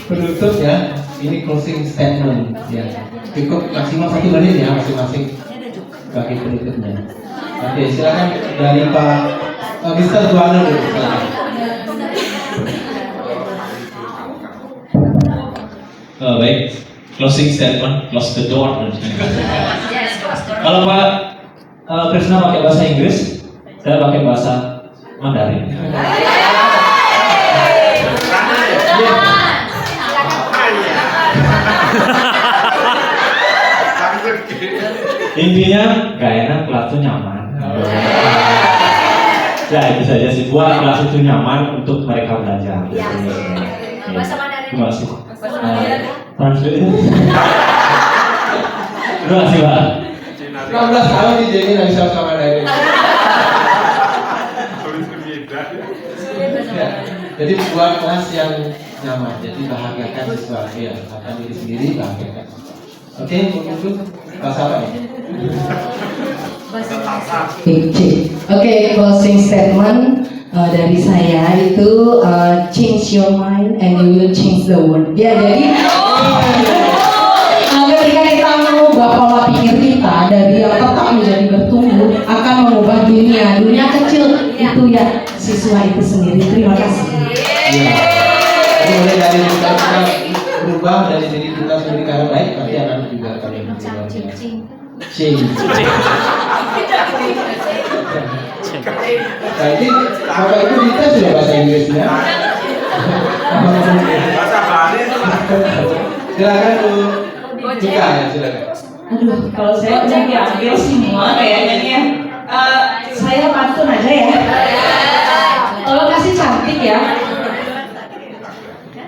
penutup ya, ini closing statement ya. Cukup maksimal 1 menit ya masing-masing sebagai penutupnya. Oke, silakan dari Pak Mr. Duano dulu. Silakan. Baik, closing statement, close the door. Kalau Pak Krisna pakai bahasa Inggris, saya pakai bahasa Mandarin. Intinya gak enak, kelas itu nyaman. Ya itu saja sih, buat kelas itu nyaman untuk mereka belajar. Bahasa Mandarin. Terima kasih. Translate. Terima kasih Pak. 16 tahun nih jadi nggak bisa sama dari. Ya, jadi buat kelas yang nyaman, jadi bahagiakan siswa ya, akan diri sendiri bahagiakan. Oke, untuk kelas apa nih? Oke, closing statement dari saya itu change your mind and you will change the world. Ya, jadi ketika kita mengubah pola pikir kita dari yang tetap menjadi bertumbuh akan mengubah dunia kecil itu ya siswa itu sendiri. Terima kasih. Ya. Jadi mulai dari kita berubah dari diri kita sendiri karena baik, pasti akan juga kalian berubah. Change. Jadi Bapak Ibu dites sudah bahasa Inggrisnya. Bahasa Bali. Silakan Bu. Jika ya silakan. Aduh, kalau saya udah diambil semua kayaknya. Saya pantun aja ya. Tolong kasih cantik ya.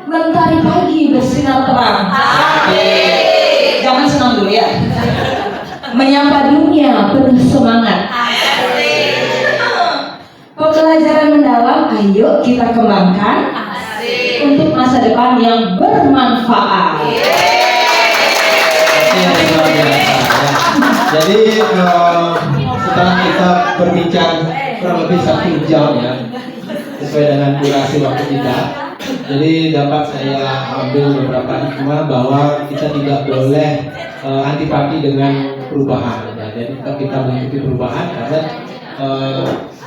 Mentari pagi bersinar terang. Jangan senang dulu ya. Menyapa dunia penuh semangat. Pembelajaran mendalam, ayo kita kembangkan untuk masa depan yang bermanfaat. Jadi setelah kita berbincang kurang lebih 1 jam ya, sesuai dengan durasi waktu kita. Jadi dapat saya ambil beberapa hikmah bahwa kita tidak boleh antipati dengan perubahan. Ya. Jadi kita mengikuti perubahan karena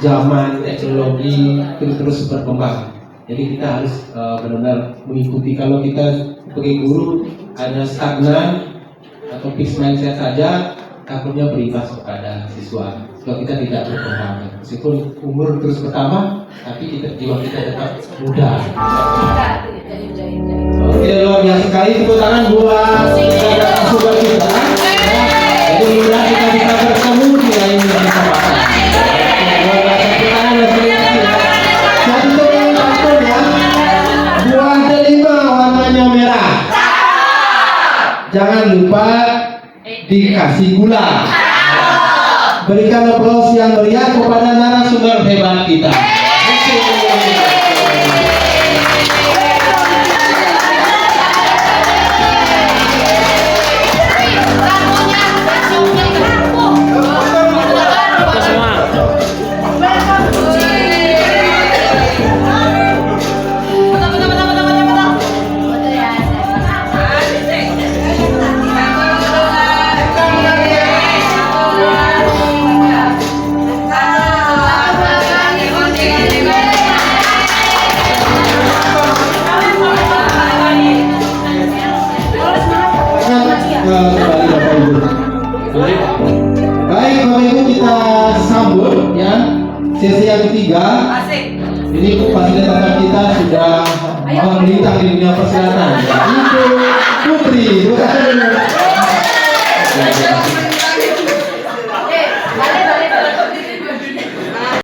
zaman teknologi terus berkembang. Jadi kita harus benar-benar mengikuti. Kalau kita sebagai guru hanya stagnan atau fixed mindset saja, takutnya berimbas kepada siswa. Kalau kita tidak berkembang, meskipun umur terus bertambah, tapi jiwa kita tetap muda. Oke, luar biasa sekali, tepuk tangan buat siswa kita. Jadi mudah kita bisa bertemu di lain kesempatan. Luar biasa, tepuk tangan dan terima kasih ya. Contoh ya, buah delima warnanya merah. Jangan lupa dikasih gula. Berikan aplaus yang meriah kepada narasumber hebat kita. Baik Bapak Ibu, kita sambut ya sesi yang ketiga. Ini fasilitator kita sudah melintang di dunia persilatan. Ibu Putri.